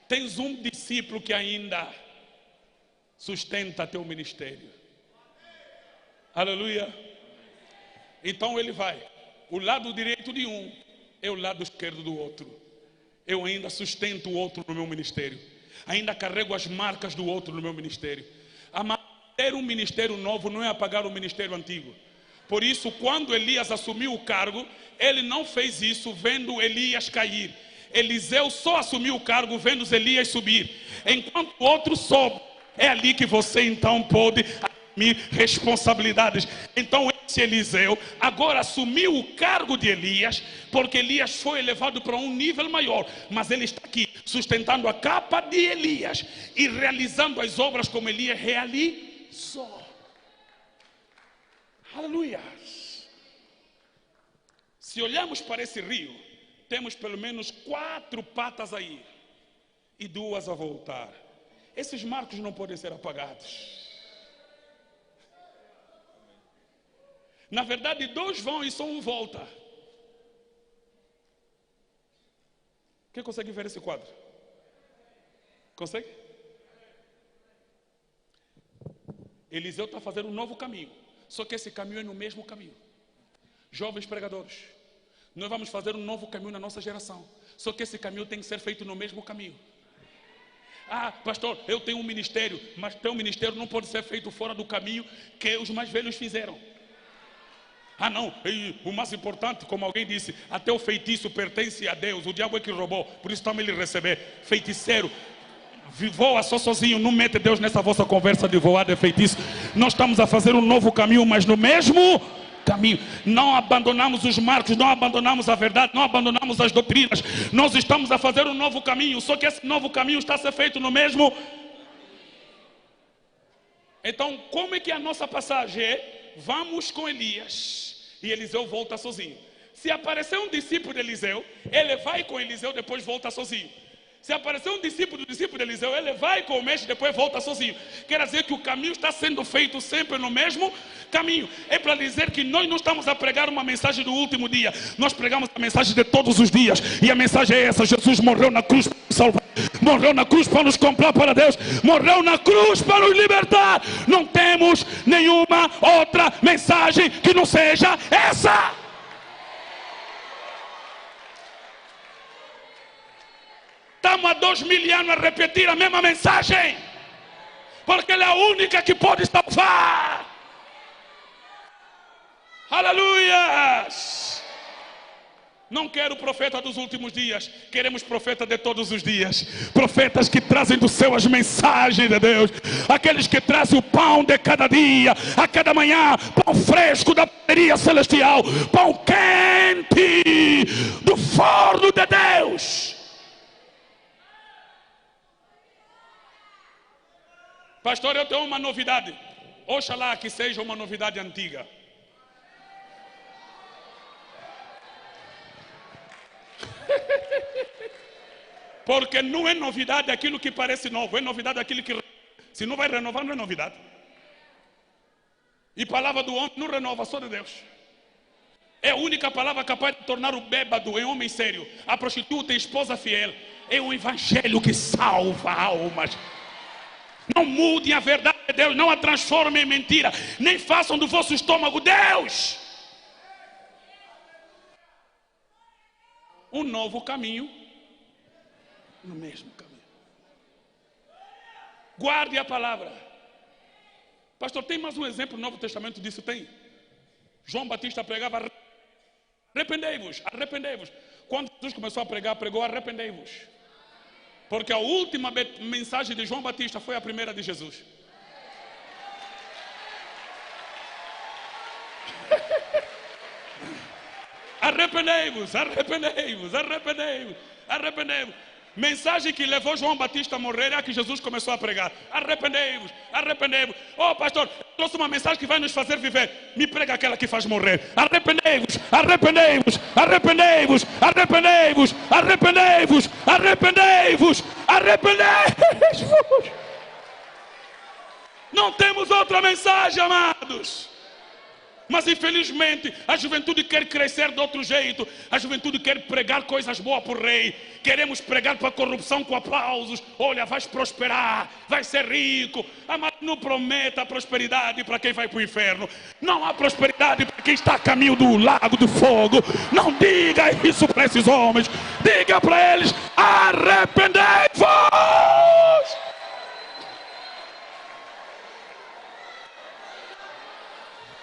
tens um discípulo que ainda sustenta teu ministério. Aleluia. Então ele vai. O lado direito de um é o lado esquerdo do outro. Eu ainda sustento o outro no meu ministério. Ainda carrego as marcas do outro no meu ministério. Ter um ministério novo não é apagar o ministério antigo. Por isso, quando Elias assumiu o cargo, ele não fez isso vendo Elias cair. Eliseu só assumiu o cargo vendo Elias subir. Enquanto o outro sobe, é ali que você então pode assumir responsabilidades. Então esse Eliseu agora assumiu o cargo de Elias, porque Elias foi elevado para um nível maior, mas ele está aqui sustentando a capa de Elias e realizando as obras como Elias realizou. Aleluia. Se olharmos para esse rio, temos pelo menos 4 patas aí e 2 a voltar. Esses marcos não podem ser apagados. Na verdade, 2 vão e só um volta. Quem consegue ver esse quadro? Consegue? Eliseu está fazendo um novo caminho. Só que esse caminho é no mesmo caminho. Jovens pregadores, nós vamos fazer um novo caminho na nossa geração. Só que esse caminho tem que ser feito no mesmo caminho. Ah, pastor, eu tenho um ministério, mas teu ministério não pode ser feito fora do caminho que os mais velhos fizeram. Ah não, e o mais importante, como alguém disse, até o feitiço pertence a Deus, o diabo é que roubou, por isso também ele receber. Feiticeiro, voa só sozinho, não mete Deus nessa vossa conversa de voar de feitiço. Nós estamos a fazer um novo caminho, mas no mesmo caminho. Não abandonamos os marcos, não abandonamos a verdade, não abandonamos as doutrinas. Nós estamos a fazer um novo caminho, só que esse novo caminho está a ser feito no mesmo. Então, como é que a nossa passagem é? Vamos com Elias e Eliseu volta sozinho. Se aparecer um discípulo de Eliseu, ele vai com Eliseu, depois volta sozinho. Se aparecer um discípulo de Eliseu, ele vai com o mestre, depois volta sozinho. Quer dizer que o caminho está sendo feito sempre no mesmo caminho. É para dizer que nós não estamos a pregar uma mensagem do último dia. Nós pregamos a mensagem de todos os dias. E a mensagem é essa: Jesus morreu na cruz para nos salvar. morreu na cruz para nos comprar para Deus, morreu na cruz para nos libertar. Não temos nenhuma outra mensagem que não seja essa. Estamos há 2000 anos a repetir a mesma mensagem, porque ela é a única que pode salvar. Aleluias! Não quero profeta dos últimos dias, queremos profeta de todos os dias. Profetas que trazem do céu as mensagens de Deus, aqueles que trazem o pão de cada dia, a cada manhã, pão fresco da padaria celestial, pão quente do forno de Deus. Pastor, eu tenho uma novidade. Oxalá que seja uma novidade antiga. Porque não é novidade aquilo que parece novo, é novidade aquilo que... Se não vai renovar, não é novidade. E palavra do homem não renova, só de Deus. É a única palavra capaz de tornar o bêbado em homem sério, a prostituta em esposa fiel. É o evangelho que salva almas. Não mudem a verdade de Deus, não a transformem em mentira, nem façam do vosso estômago Deus. Um novo caminho no mesmo caminho. Guarde a palavra. Pastor, tem mais um exemplo no Novo Testamento disso? Tem. João Batista pregava: arrependei-vos, arrependei-vos. Quando Jesus começou a pregar, pregou: arrependei-vos. Porque a última mensagem de João Batista foi a primeira de Jesus. Arrependei-vos, arrependei-vos, arrependei-vos, arrependei-vos. Mensagem que levou João Batista a morrer é a que Jesus começou a pregar: arrependei-vos, arrependei-vos. Oh pastor, eu trouxe uma mensagem que vai nos fazer viver. Me prega aquela que faz morrer. Arrependei-vos, arrependei-vos, arrependei-vos, arrependei-vos, arrependei-vos, arrependei-vos, arrependei-vos. Não temos outra mensagem, amados. Mas infelizmente a juventude quer crescer de outro jeito. A juventude quer pregar coisas boas para o rei. Queremos pregar para a corrupção com aplausos. Olha, vais prosperar, vais ser rico. Mas não prometa prosperidade para quem vai para o inferno. Não há prosperidade para quem está a caminho do lago do fogo. Não diga isso para esses homens. Diga para eles: arrependei-vos.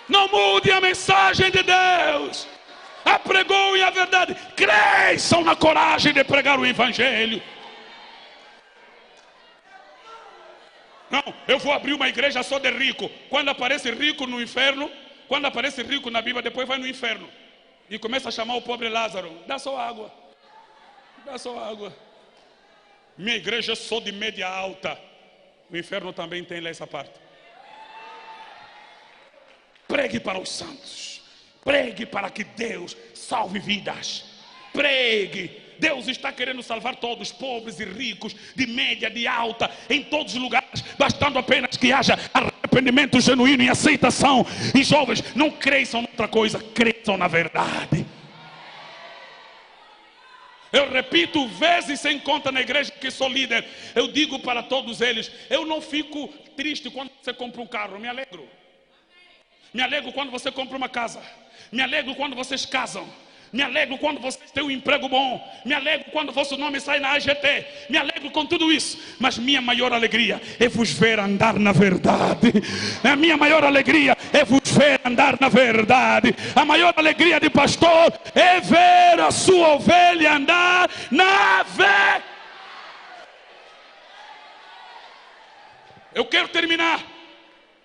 Não mude a mensagem de Deus. Apregoem a verdade. Cresçam na coragem de pregar o evangelho. Não, eu vou abrir uma igreja só de rico. Quando aparece rico no inferno, quando aparece rico na Bíblia, depois vai no inferno e começa a chamar o pobre Lázaro: dá só água, dá só água. Minha igreja é só de média alta. O inferno também tem lá essa parte. Pregue para os santos. Pregue para que Deus salve vidas. Pregue. Deus está querendo salvar todos, pobres e ricos, de média, de alta, em todos os lugares, bastando apenas que haja arrependimento genuíno e aceitação. E jovens, não cresçam em outra coisa, cresçam na verdade. Eu repito vezes sem conta na igreja que sou líder. Eu digo para todos eles: eu não fico triste quando você compra um carro, me alegro. Me alegro quando você compra uma casa. Me alegro quando vocês casam. Me alegro quando vocês têm um emprego bom. Me alegro quando vosso nome sai na AGT. Me alegro com tudo isso. Mas minha maior alegria é vos ver andar na verdade. A minha maior alegria é vos ver andar na verdade. A maior alegria de pastor é ver a sua ovelha andar na verdade. Eu quero terminar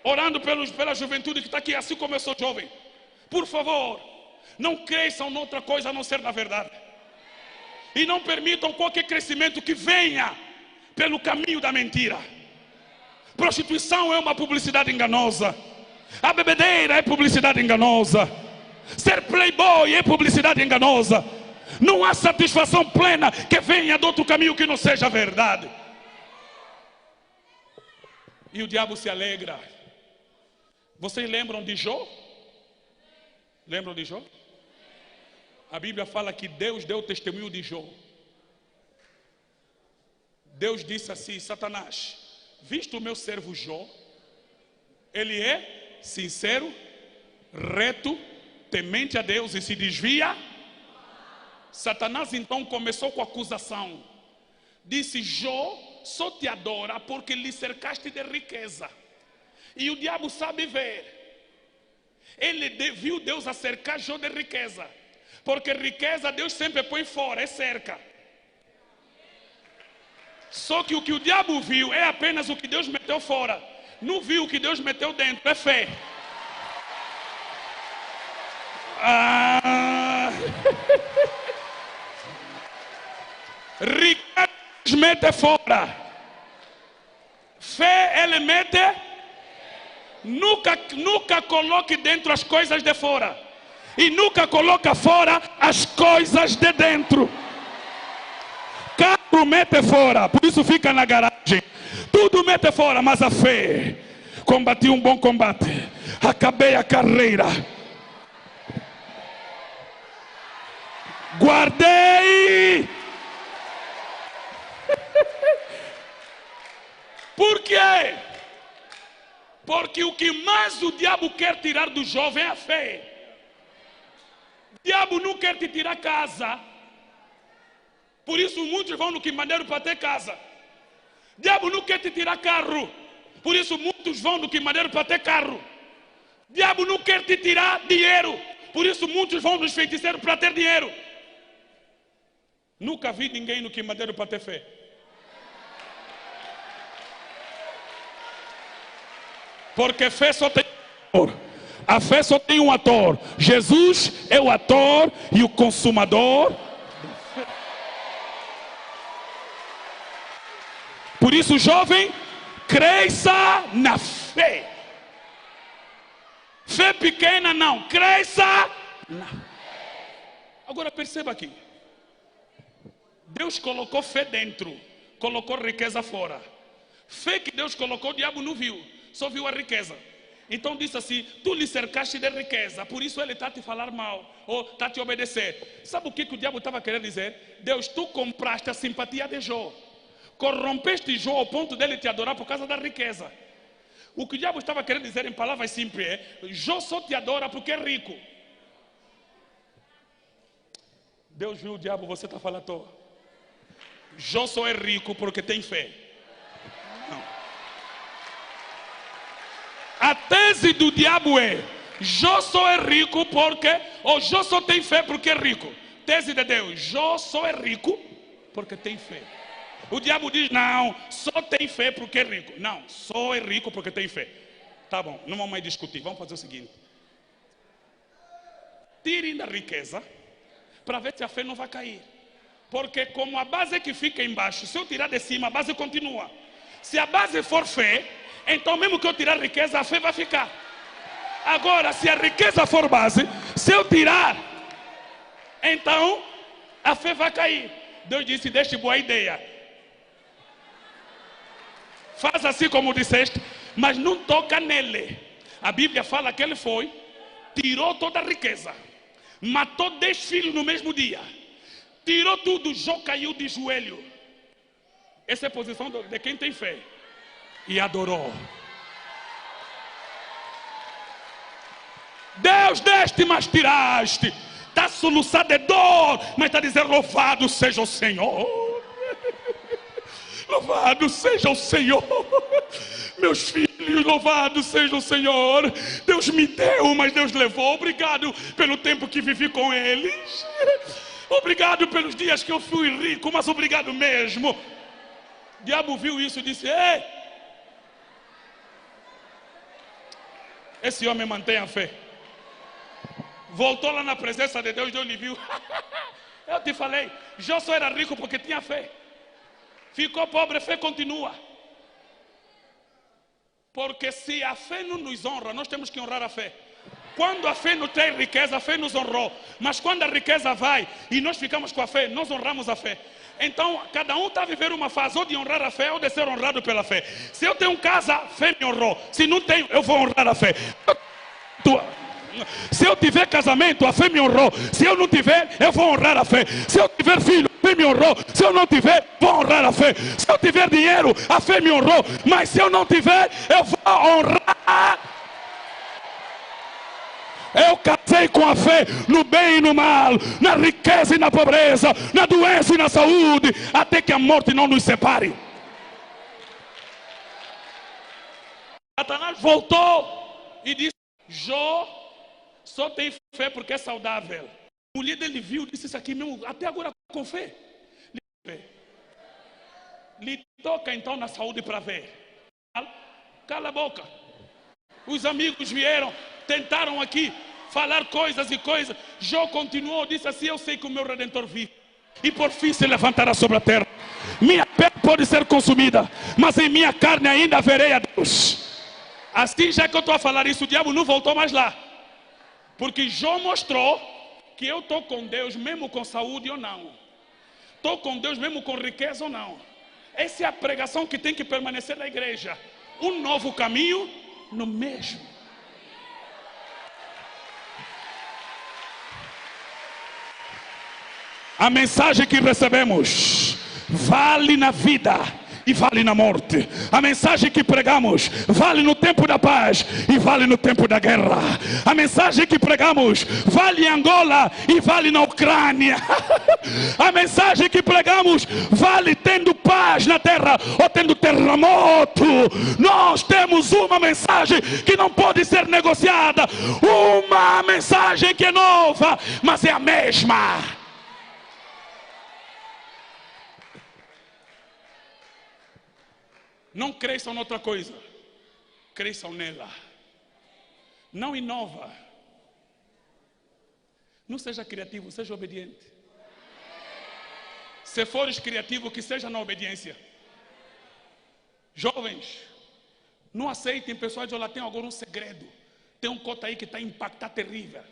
orando pela juventude que está aqui, assim como eu sou jovem. Por favor, não cresçam noutra coisa a não ser na verdade. E não permitam qualquer crescimento que venha pelo caminho da mentira. Prostituição é uma publicidade enganosa. A bebedeira é publicidade enganosa. Ser playboy é publicidade enganosa. Não há satisfação plena que venha de outro caminho que não seja a verdade. E o diabo se alegra. Vocês lembram de Jó? Lembram de Jó? A Bíblia fala que Deus deu testemunho de Jó. Deus disse assim: Satanás, visto o meu servo Jó, ele é sincero, reto, temente a Deus e se desvia. Satanás então começou com a acusação. Disse: Jó só te adora porque lhe cercaste de riqueza. E o diabo sabe ver. Ele viu Deus a cercar Jó de riqueza, porque riqueza Deus sempre põe fora, é cerca. Só que o que o diabo viu é apenas o que Deus meteu fora. Não viu o que Deus meteu dentro, é fé. Riqueza Deus mete fora. Fé ele mete. Nunca coloque dentro as coisas de fora. E nunca coloca fora as coisas de dentro. Carro mete fora, por isso fica na garagem. Tudo mete fora, mas a fé. Combati um bom combate, acabei a carreira, guardei. Por quê? Porque o que mais o diabo quer tirar do jovem é a fé. O diabo não quer te tirar casa. Por isso muitos vão no queimadeiro para ter casa. O diabo não quer te tirar carro. Por isso muitos vão no queimadeiro para ter carro. O diabo não quer te tirar dinheiro. Por isso muitos vão nos feiticeiros para ter dinheiro. Nunca vi ninguém no queimadeiro para ter fé. Porque fé só tem um ator. A fé só tem um ator. Jesus é o ator e o consumador. Por isso, jovem, cresça na fé. Fé pequena não, cresça na fé. Agora perceba aqui. Deus colocou fé dentro, colocou riqueza fora. Fé que Deus colocou, o diabo não viu, só viu a riqueza. Então disse assim: tu lhe cercaste de riqueza, por isso ele está a te falar mal, ou está a te obedecer. Sabe o que o diabo estava querendo dizer? Deus, tu compraste a simpatia de Jó. Corrompeste Jó ao ponto dele te adorar por causa da riqueza. O que o diabo estava querendo dizer em palavras simples é: Jó só te adora porque é rico. Deus viu o diabo, você está falando à toa. Jó só é rico porque tem fé. Não. A tese do diabo é: Jó só é rico porque, ou Jó só tem fé porque é rico. Tese de Deus: Jó só é rico porque tem fé. O diabo diz: não, só tem fé porque é rico. Não, só é rico porque tem fé. Tá bom, não vamos mais discutir. Vamos fazer o seguinte: tirem da riqueza para ver se a fé não vai cair. Porque como a base que fica embaixo, se eu tirar de cima, a base continua. Se a base for fé, então mesmo que eu tirar riqueza, a fé vai ficar. Agora, se a riqueza for base, se eu tirar, então a fé vai cair. Deus disse: deixe boa ideia. Faz assim como disseste, mas não toca nele. A Bíblia fala que ele foi, tirou toda a riqueza, matou 10 filhos no mesmo dia, tirou tudo. Jó caiu de joelho. Essa é a posição de quem tem fé. E adorou. Deus deste, mas tiraste. Está soluçado de dor, mas está dizendo: louvado seja o Senhor. Louvado seja o Senhor. Meus filhos, louvado seja o Senhor. Deus me deu, mas Deus levou. Obrigado pelo tempo que vivi com eles. Obrigado pelos dias que eu fui rico, mas obrigado mesmo. O diabo viu isso e disse: ei, esse homem mantém a fé. Voltou lá na presença de Deus, Deus lhe viu. Eu te falei, Jó só era rico porque tinha fé. Ficou pobre, a fé continua. Porque se a fé não nos honra, nós temos que honrar a fé. Quando a fé não tem riqueza, a fé nos honrou. Mas quando a riqueza vai e nós ficamos com a fé, nós honramos a fé. Então, cada um está a viver uma fase ou de honrar a fé ou de ser honrado pela fé. Se eu tenho casa, a fé me honrou. Se não tenho, eu vou honrar a fé. Se eu tiver casamento, a fé me honrou. Se eu não tiver, eu vou honrar a fé. Se eu tiver filho, a fé fé me honrou. Se eu não tiver, vou honrar a fé. Se eu tiver dinheiro, a fé me honrou. Mas se eu não tiver, eu vou honrar. Eu casei com a fé no bem e no mal, na riqueza e na pobreza, na doença e na saúde, até que a morte não nos separe. Satanás voltou e disse: Jó só tem fé porque é saudável. A mulher dele viu, disse: isso aqui mesmo, até agora com fé. Lhe toca então na saúde para ver. Cala a boca. Os amigos vieram, tentaram aqui falar coisas e coisas. Jó continuou, disse assim: eu sei que o meu Redentor vive e por fim se levantará sobre a terra. Minha pele pode ser consumida, mas em minha carne ainda verei a Deus. Assim, já que eu estou a falar isso, o diabo não voltou mais lá, porque Jó mostrou que eu estou com Deus mesmo com saúde ou não, estou com Deus mesmo com riqueza ou não. Essa é a pregação que tem que permanecer na igreja. Um novo caminho no mesmo. A mensagem que recebemos vale na vida e vale na morte. A mensagem que pregamos vale no tempo da paz e vale no tempo da guerra. A mensagem que pregamos vale em Angola e vale na Ucrânia. A mensagem que pregamos vale tendo paz na terra ou tendo terremoto. Nós temos uma mensagem que não pode ser negociada, uma mensagem que é nova, mas é a mesma. Não cresçam noutra coisa, cresçam nela. Não inova. Não seja criativo, seja obediente. Se fores criativo, que seja na obediência. Jovens, não aceitem pessoas de lá, tem agora um segredo. Tem um cota aí que está a impactar terrível.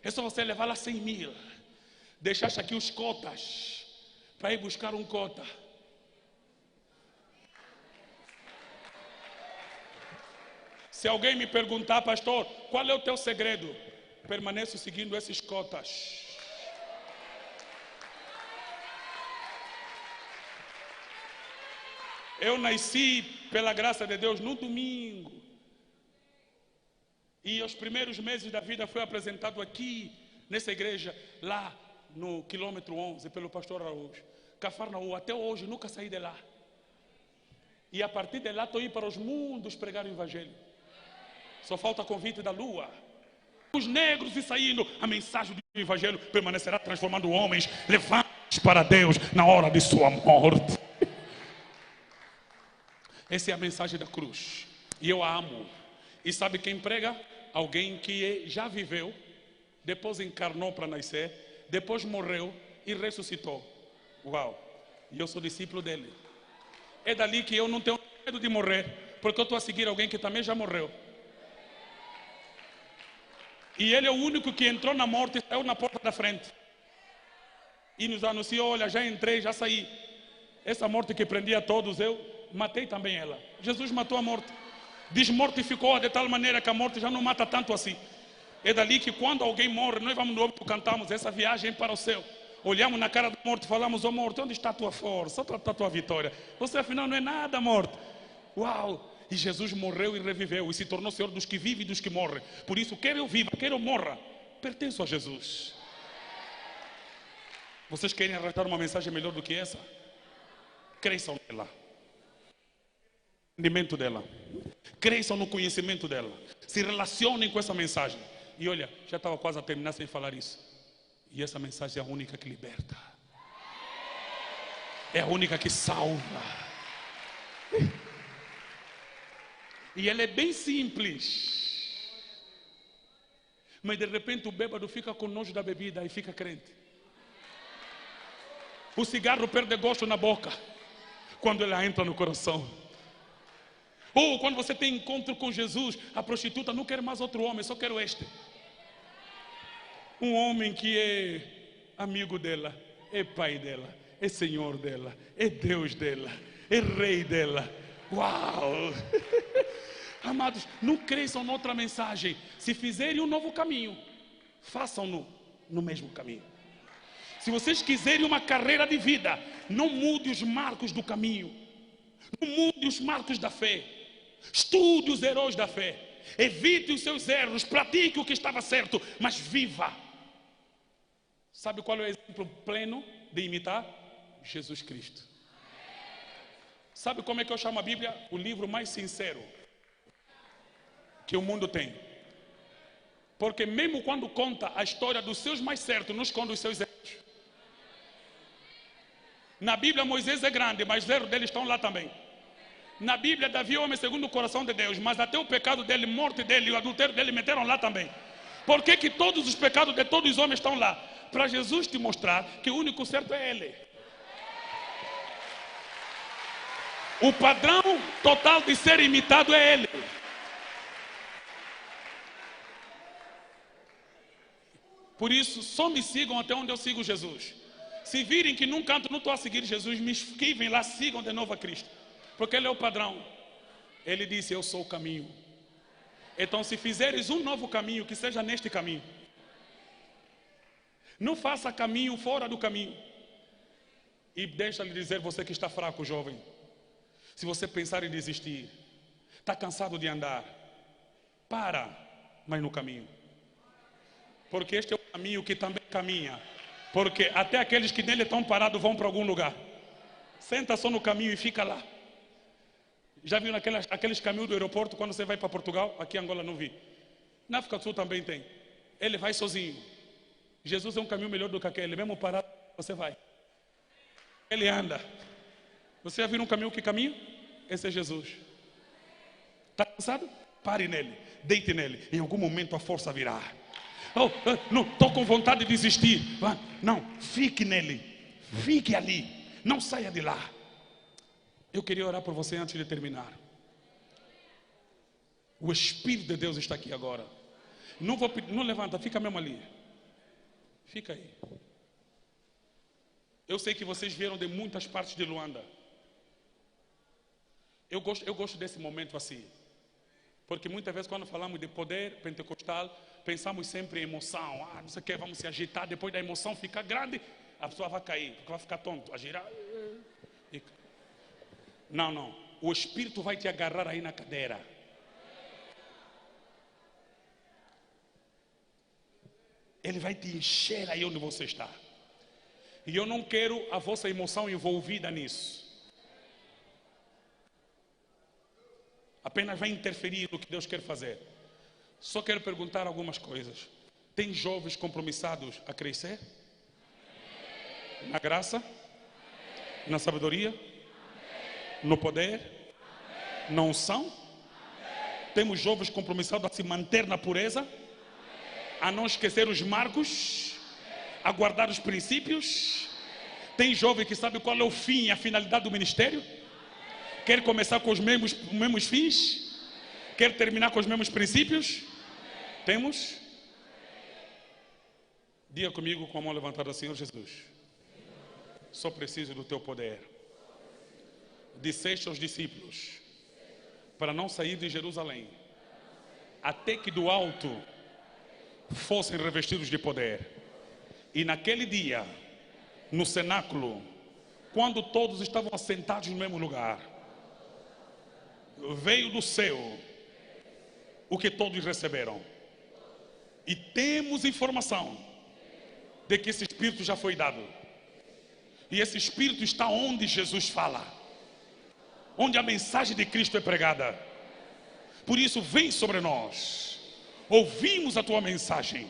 É só você levar lá 100 mil. Deixaste aqui os cotas para ir buscar um cota. Se alguém me perguntar: pastor, qual é o teu segredo? Permaneço seguindo esses cotas. Eu nasci, pela graça de Deus, no domingo. E os primeiros meses da vida foi apresentado aqui, nessa igreja, lá no quilômetro 11, pelo pastor Araújo. Cafarnaum, até hoje, nunca saí de lá. E a partir de lá, estou indo para os mundos pregar o evangelho. Só falta convite da lua. Os negros e saindo. A mensagem do evangelho permanecerá transformando homens levantes para Deus na hora de sua morte. Essa é a mensagem da cruz. E eu a amo. E sabe quem prega? Alguém que já viveu, depois encarnou para nascer, depois morreu e ressuscitou. Uau! E eu sou discípulo dele. É dali que eu não tenho medo de morrer, porque eu estou a seguir alguém que também já morreu. E ele é o único que entrou na morte e saiu na porta da frente. E nos anunciou: olha, já entrei, já saí. Essa morte que prendia todos, eu matei também ela. Jesus matou a morte. Desmortificou-a de tal maneira que a morte já não mata tanto assim. É dali que quando alguém morre, nós vamos no óbito, cantamos essa viagem para o céu. Olhamos na cara da morte e falamos: ó morte, onde está a tua força? Onde está a tua vitória? Você afinal não é nada, morte. Uau! E Jesus morreu e reviveu e se tornou Senhor dos que vivem e dos que morrem. Por isso, quer eu viva, quer eu morra, pertenço a Jesus. Vocês querem arranjar uma mensagem melhor do que essa? Cresçam nela. No entendimento dela. Cresçam no conhecimento dela. Se relacionem com essa mensagem. E olha, já estava quase a terminar sem falar isso. E essa mensagem é a única que liberta. É a única que salva. E ela é bem simples. Mas de repente o bêbado fica com nojo da bebida e fica crente. O cigarro perde gosto na boca quando ela entra no coração. Ou quando você tem encontro com Jesus, a prostituta não quer mais outro homem, só quero este. Um homem que é amigo dela, é pai dela, é Senhor dela, é Deus dela, é Rei dela. Uau! Amados, não cresçam noutra mensagem. Se fizerem um novo caminho, façam-no no mesmo caminho. Se vocês quiserem uma carreira de vida, não mude os marcos do caminho. Não mude os marcos da fé. Estude os heróis da fé. Evite os seus erros. Pratique o que estava certo, mas viva. Sabe qual é o exemplo pleno de imitar? Jesus Cristo. Sabe como é que eu chamo a Bíblia? O livro mais sincero que o mundo tem. Porque mesmo quando conta a história dos seus mais certos, não esconde os seus erros. Na Bíblia Moisés é grande, mas os erros dele estão lá também. Na Bíblia Davi é homem segundo o coração de Deus, mas até o pecado dele, morte dele e o adultério dele meteram lá também. Por que todos os pecados de todos os homens estão lá? Para Jesus te mostrar que o único certo é Ele. O padrão total de ser imitado é Ele. Por isso, só me sigam até onde eu sigo Jesus. Se virem que num canto não estou a seguir Jesus, me esquivem lá, sigam de novo a Cristo. Porque Ele é o padrão. Ele disse, eu sou o caminho. Então se fizeres um novo caminho, que seja neste caminho. Não faça caminho fora do caminho. E deixa-lhe dizer, você que está fraco, jovem. Se você pensar em desistir, está cansado de andar, para, mas no caminho. Porque este é o caminho que também caminha. Porque até aqueles que nele estão parados vão para algum lugar. Senta só no caminho e fica lá. Já viu aqueles caminhos do aeroporto quando você vai para Portugal? Aqui em Angola não vi. Na África do Sul também tem. Ele vai sozinho. Jesus é um caminho melhor do que aquele. Mesmo parado, você vai. Ele anda. Você já viu um caminho que caminha? Esse é Jesus. Está cansado? Pare nele. Deite nele. Em algum momento a força virá. Não, estou com vontade de desistir. Não, fique nele. Fique ali. Não saia de lá. Eu queria orar por você antes de terminar. O Espírito de Deus está aqui agora. Não levanta, fica mesmo ali. Fica aí. Eu sei que vocês vieram de muitas partes de Luanda. Eu gosto desse momento assim. Porque muitas vezes quando falamos de poder pentecostal, pensamos sempre em emoção. Não sei o que, vamos se agitar. Depois da emoção ficar grande, a pessoa vai cair, vai ficar tonto, a girar. Não. O Espírito vai te agarrar aí na cadeira. Ele vai te encher aí onde você está. E eu não quero a vossa emoção envolvida nisso. Apenas vai interferir no que Deus quer fazer. Só quero perguntar algumas coisas. Tem jovens compromissados a crescer? Na graça? Na sabedoria? No poder? Na unção? Temos jovens compromissados a se manter na pureza? A não esquecer os marcos? A guardar os princípios? Tem jovem que sabe qual é o fim e a finalidade do ministério? Quer começar com os mesmos fins? Quer terminar com os mesmos princípios? Temos? Diga comigo com a mão levantada, Senhor Jesus. Só preciso do teu poder. Disseste aos discípulos para não sair de Jerusalém até que do alto fossem revestidos de poder. E naquele dia, no cenáculo, quando todos estavam assentados no mesmo lugar, veio do céu o que todos receberam. E temos informação de que esse Espírito já foi dado. E esse Espírito está onde Jesus fala, onde a mensagem de Cristo é pregada. Por isso vem sobre nós. Ouvimos a tua mensagem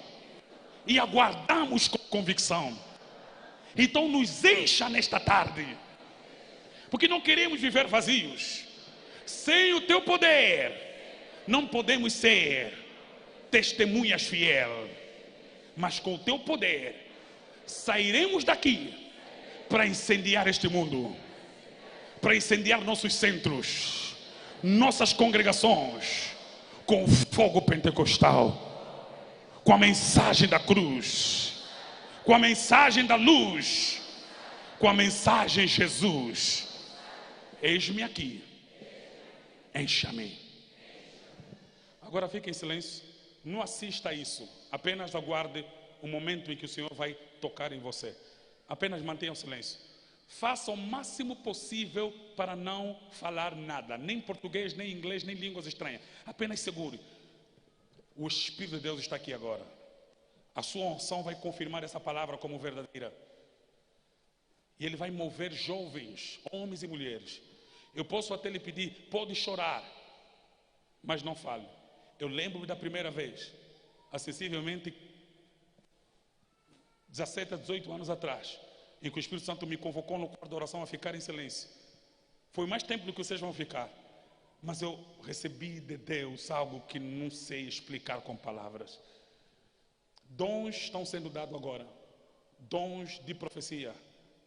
e aguardamos com convicção. Então nos encha nesta tarde, porque não queremos viver vazios. Sem o teu poder não podemos ser testemunhas fiel, mas com o teu poder sairemos daqui para incendiar este mundo, para incendiar nossos centros, nossas congregações, com o fogo pentecostal, com a mensagem da cruz, com a mensagem da luz, com a mensagem Jesus. Eis-me aqui, encha-me. Agora fique em silêncio, não assista a isso, apenas aguarde o momento em que o Senhor vai tocar em você. Apenas mantenham silêncio. Faça o máximo possível para não falar nada, nem português, nem inglês, nem línguas estranhas. Apenas segure. O Espírito de Deus está aqui agora. A sua unção vai confirmar essa palavra como verdadeira. E Ele vai mover jovens, homens e mulheres. Eu posso até lhe pedir, pode chorar, mas não fale. Eu lembro-me da primeira vez, acessivelmente 17 a 18 anos atrás, em que o Espírito Santo me convocou no quarto de oração a ficar em silêncio. Foi mais tempo do que vocês vão ficar, mas eu recebi de Deus algo que não sei explicar com palavras. Dons estão sendo dados agora. Dons de profecia,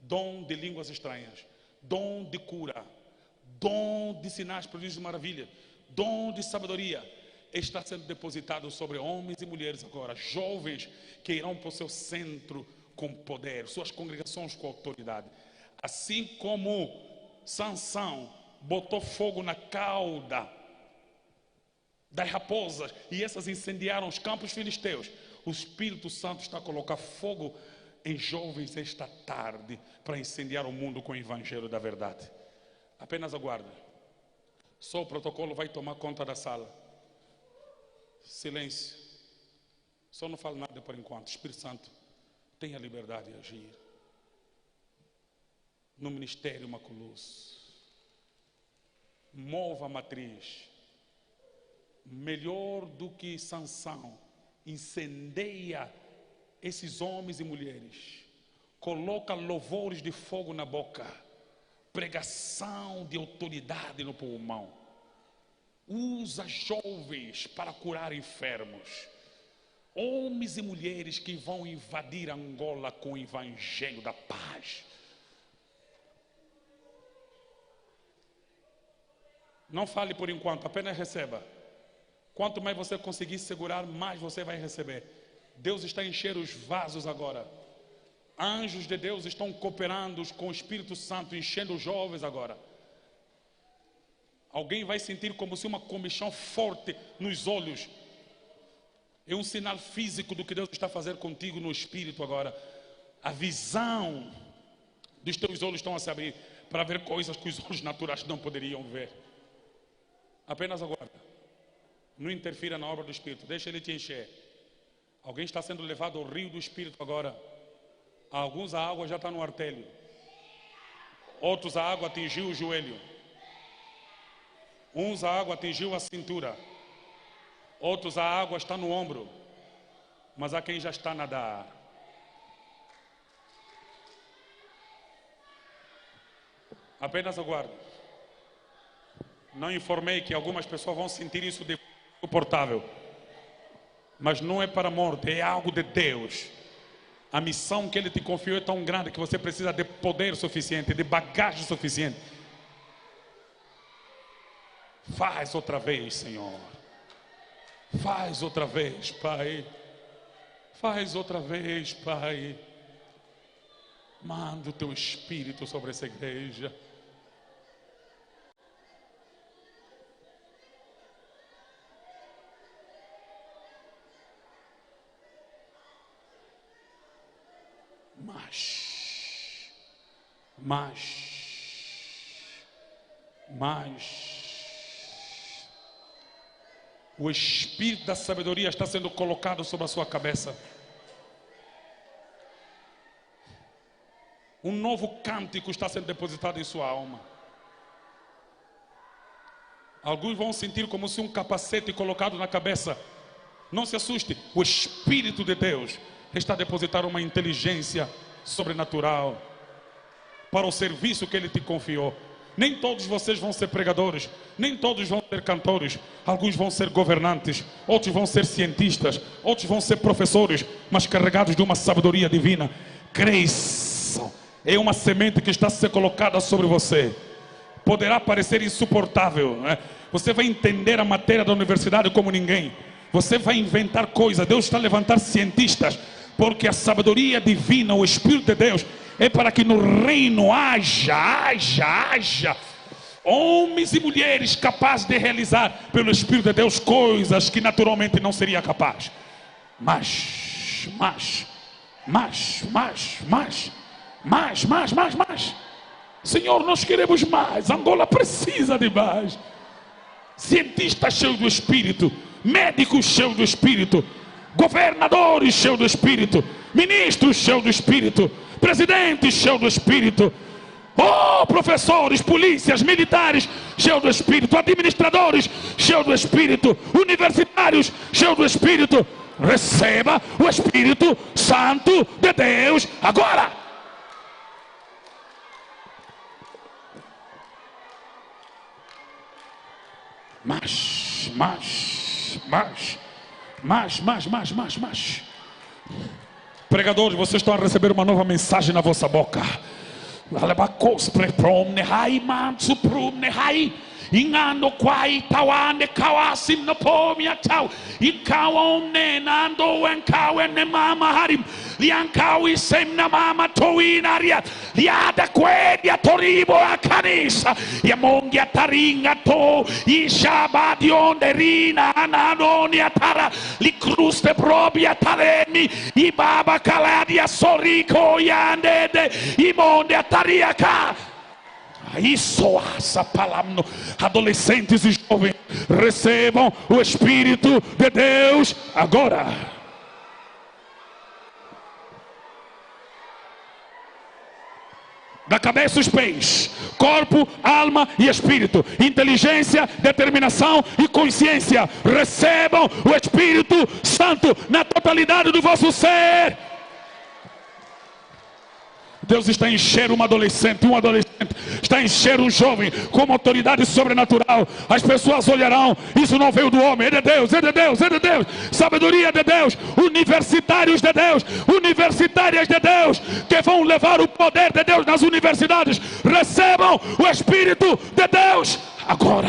dom de línguas estranhas, dom de cura, dom de sinais, prodígios e maravilhas, dom de sabedoria. Está sendo depositado sobre homens e mulheres agora, jovens que irão para o seu centro com poder, suas congregações com autoridade. Assim como Sansão botou fogo na cauda das raposas e essas incendiaram os campos filisteus, o Espírito Santo está a colocar fogo em jovens esta tarde para incendiar o mundo com o evangelho da verdade. Apenas aguarde. Só o protocolo vai tomar conta da sala. Silêncio. Só não falo nada por enquanto. Espírito Santo, tenha liberdade de agir no ministério maculoso. Mova a matriz. Melhor do que Sansão, incendeia esses homens e mulheres. Coloca louvores de fogo na boca. Pregação de autoridade no pulmão. Usa jovens para curar enfermos. Homens e mulheres que vão invadir Angola com o evangelho da paz. Não fale por enquanto, apenas receba. Quanto mais você conseguir segurar, mais você vai receber. Deus está a encher os vasos agora. Anjos de Deus estão cooperando com o Espírito Santo, enchendo os jovens agora. Alguém vai sentir como se uma comichão forte nos olhos. É um sinal físico do que Deus está fazendo contigo no Espírito agora. A visão dos teus olhos estão a se abrir para ver coisas que os olhos naturais não poderiam ver. Apenas aguarda. Não interfira na obra do Espírito. Deixa Ele te encher. Alguém está sendo levado ao rio do Espírito agora. Alguns a água já está no artélio. Outros a água atingiu o joelho. Uns a água atingiu a cintura. Outros a água está no ombro. Mas há quem já está a nadar. Apenas aguarde. Não informei que algumas pessoas vão sentir isso de insuportável. Mas não é para a morte, é algo de Deus. A missão que Ele te confiou é tão grande que você precisa de poder suficiente, de bagagem suficiente. Faz outra vez, Senhor. Faz outra vez, Pai. Faz outra vez, Pai. Manda o Teu Espírito sobre essa igreja. Mas o Espírito da sabedoria está sendo colocado sobre a sua cabeça. Um novo cântico está sendo depositado em sua alma. Alguns vão sentir como se um capacete colocado na cabeça. Não se assuste, o Espírito de Deus está a depositar uma inteligência sobrenatural para o serviço que Ele te confiou. Nem todos vocês vão ser pregadores, nem todos vão ser cantores. Alguns vão ser governantes, outros vão ser cientistas, outros vão ser professores, mas carregados de uma sabedoria divina. Cresçam. É uma semente que está a ser colocada sobre você. Poderá parecer insuportável, né? Você vai entender a matéria da universidade como ninguém. Você vai inventar coisas. Deus está a levantar cientistas, porque a sabedoria divina, o Espírito de Deus, é para que no reino haja homens e mulheres capazes de realizar pelo Espírito de Deus coisas que naturalmente não seria capaz. Mas Mais. Senhor, nós queremos mais. Angola precisa de mais. Cientistas cheios do Espírito, médicos cheios do Espírito, governadores cheios do Espírito, ministros cheios do Espírito, presidentes cheios do Espírito, professores, polícias, militares cheios do Espírito, administradores cheios do Espírito, universitários cheios do Espírito. Receba o Espírito Santo de Deus agora. Mais. Pregadores, vocês estão a receber uma nova mensagem na vossa boca. Ingando quai tawane kawasim no pomia tau ikawone nando enkawe mama harim liankawi sem na mama toinaria liada quedia toribo a canisa yamongia taringa to ishabadi onderina anadonia tara li cruste propria taremi i baba caladia sorrico yandede i monde atariaka. Isso, essa palavra. Adolescentes e jovens, recebam o Espírito de Deus agora. Da cabeça aos pés, corpo, alma e espírito, inteligência, determinação e consciência. Recebam o Espírito Santo na totalidade do vosso ser. Deus está a encher um adolescente, está a encher um jovem com uma autoridade sobrenatural. As pessoas olharão, isso não veio do homem, é de Deus. Sabedoria de Deus, universitários de Deus, universitárias de Deus, que vão levar o poder de Deus nas universidades. Recebam o Espírito de Deus agora.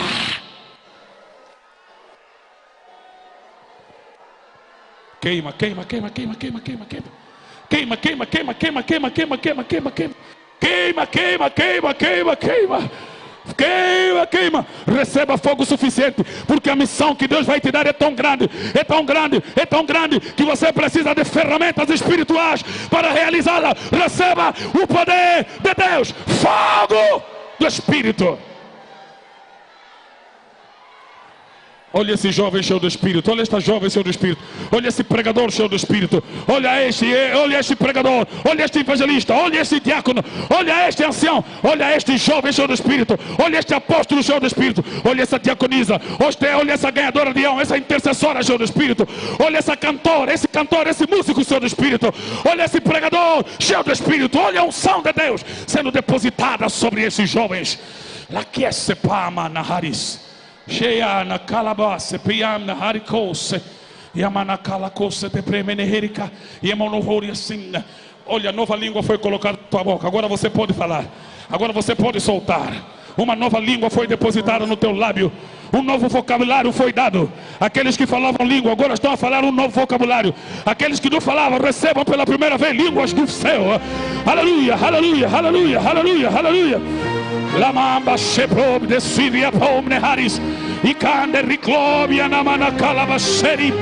Queima. Receba fogo suficiente, porque a missão que Deus vai te dar é tão grande, que você precisa de ferramentas espirituais para realizá-la. Receba o poder de Deus, fogo do Espírito. Olha esse jovem cheio do Espírito, olha esta jovem cheio do Espírito, olha esse pregador cheio do Espírito, olha este pregador, olha este evangelista, olha este diácono, olha este ancião, olha este jovem cheio do Espírito, olha este apóstolo cheio do Espírito, olha essa diaconisa, olha essa ganhadora de alma, essa intercessora cheia do Espírito, olha essa cantora, esse músico cheio do Espírito, olha esse pregador cheio do Espírito, olha a unção de Deus sendo depositada sobre esses jovens. Lá que é sepama na haris. Cheia na calabase, piam na haricose, yamana calacose de premeneherica, yamonohoria sim. Olha, nova língua foi colocada na tua boca. Agora você pode falar, agora você pode soltar. Uma nova língua foi depositada no teu lábio. Um novo vocabulário foi dado. Aqueles que falavam língua agora estão a falar um novo vocabulário. Aqueles que não falavam recebam pela primeira vez línguas do céu. Aleluia, aleluia, aleluia, aleluia, aleluia. La mamba sheprob de Síria pomne haris e cande riclobia na mana calabaseri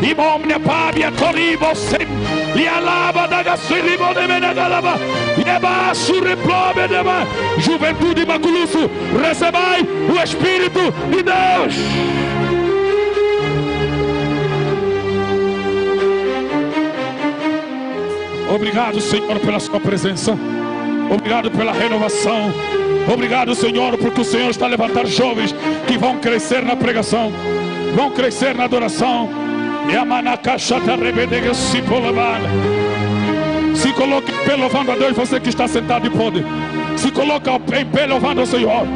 e momne pabia toribo sem e alaba da gasiribo de menagalaba e baixo replobe de ma juventude maculuso, recebai o Espírito de Deus. Obrigado, Senhor, pela sua presença. Obrigado pela renovação. Obrigado, Senhor, porque o Senhor está a levantar jovens que vão crescer na pregação, vão crescer na adoração. Se coloque em pé louvando a Deus. Você que está sentado e pode, se coloca em pé louvando ao Senhor.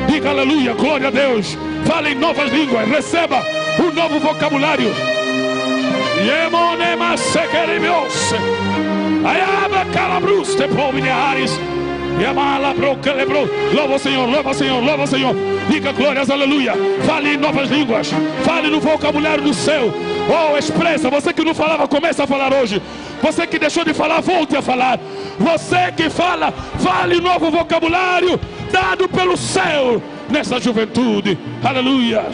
Diga aleluia, glória a Deus. Fale em novas línguas, receba um novo vocabulário. Louva o Senhor, louva o Senhor, louva o Senhor. Diga glórias, aleluia. Fale em novas línguas, fale no vocabulário do céu. Expressa, você que não falava, começa a falar hoje. Você que deixou de falar, volte a falar. Você que fala, fale novo vocabulário dado pelo céu nessa juventude. Aleluia.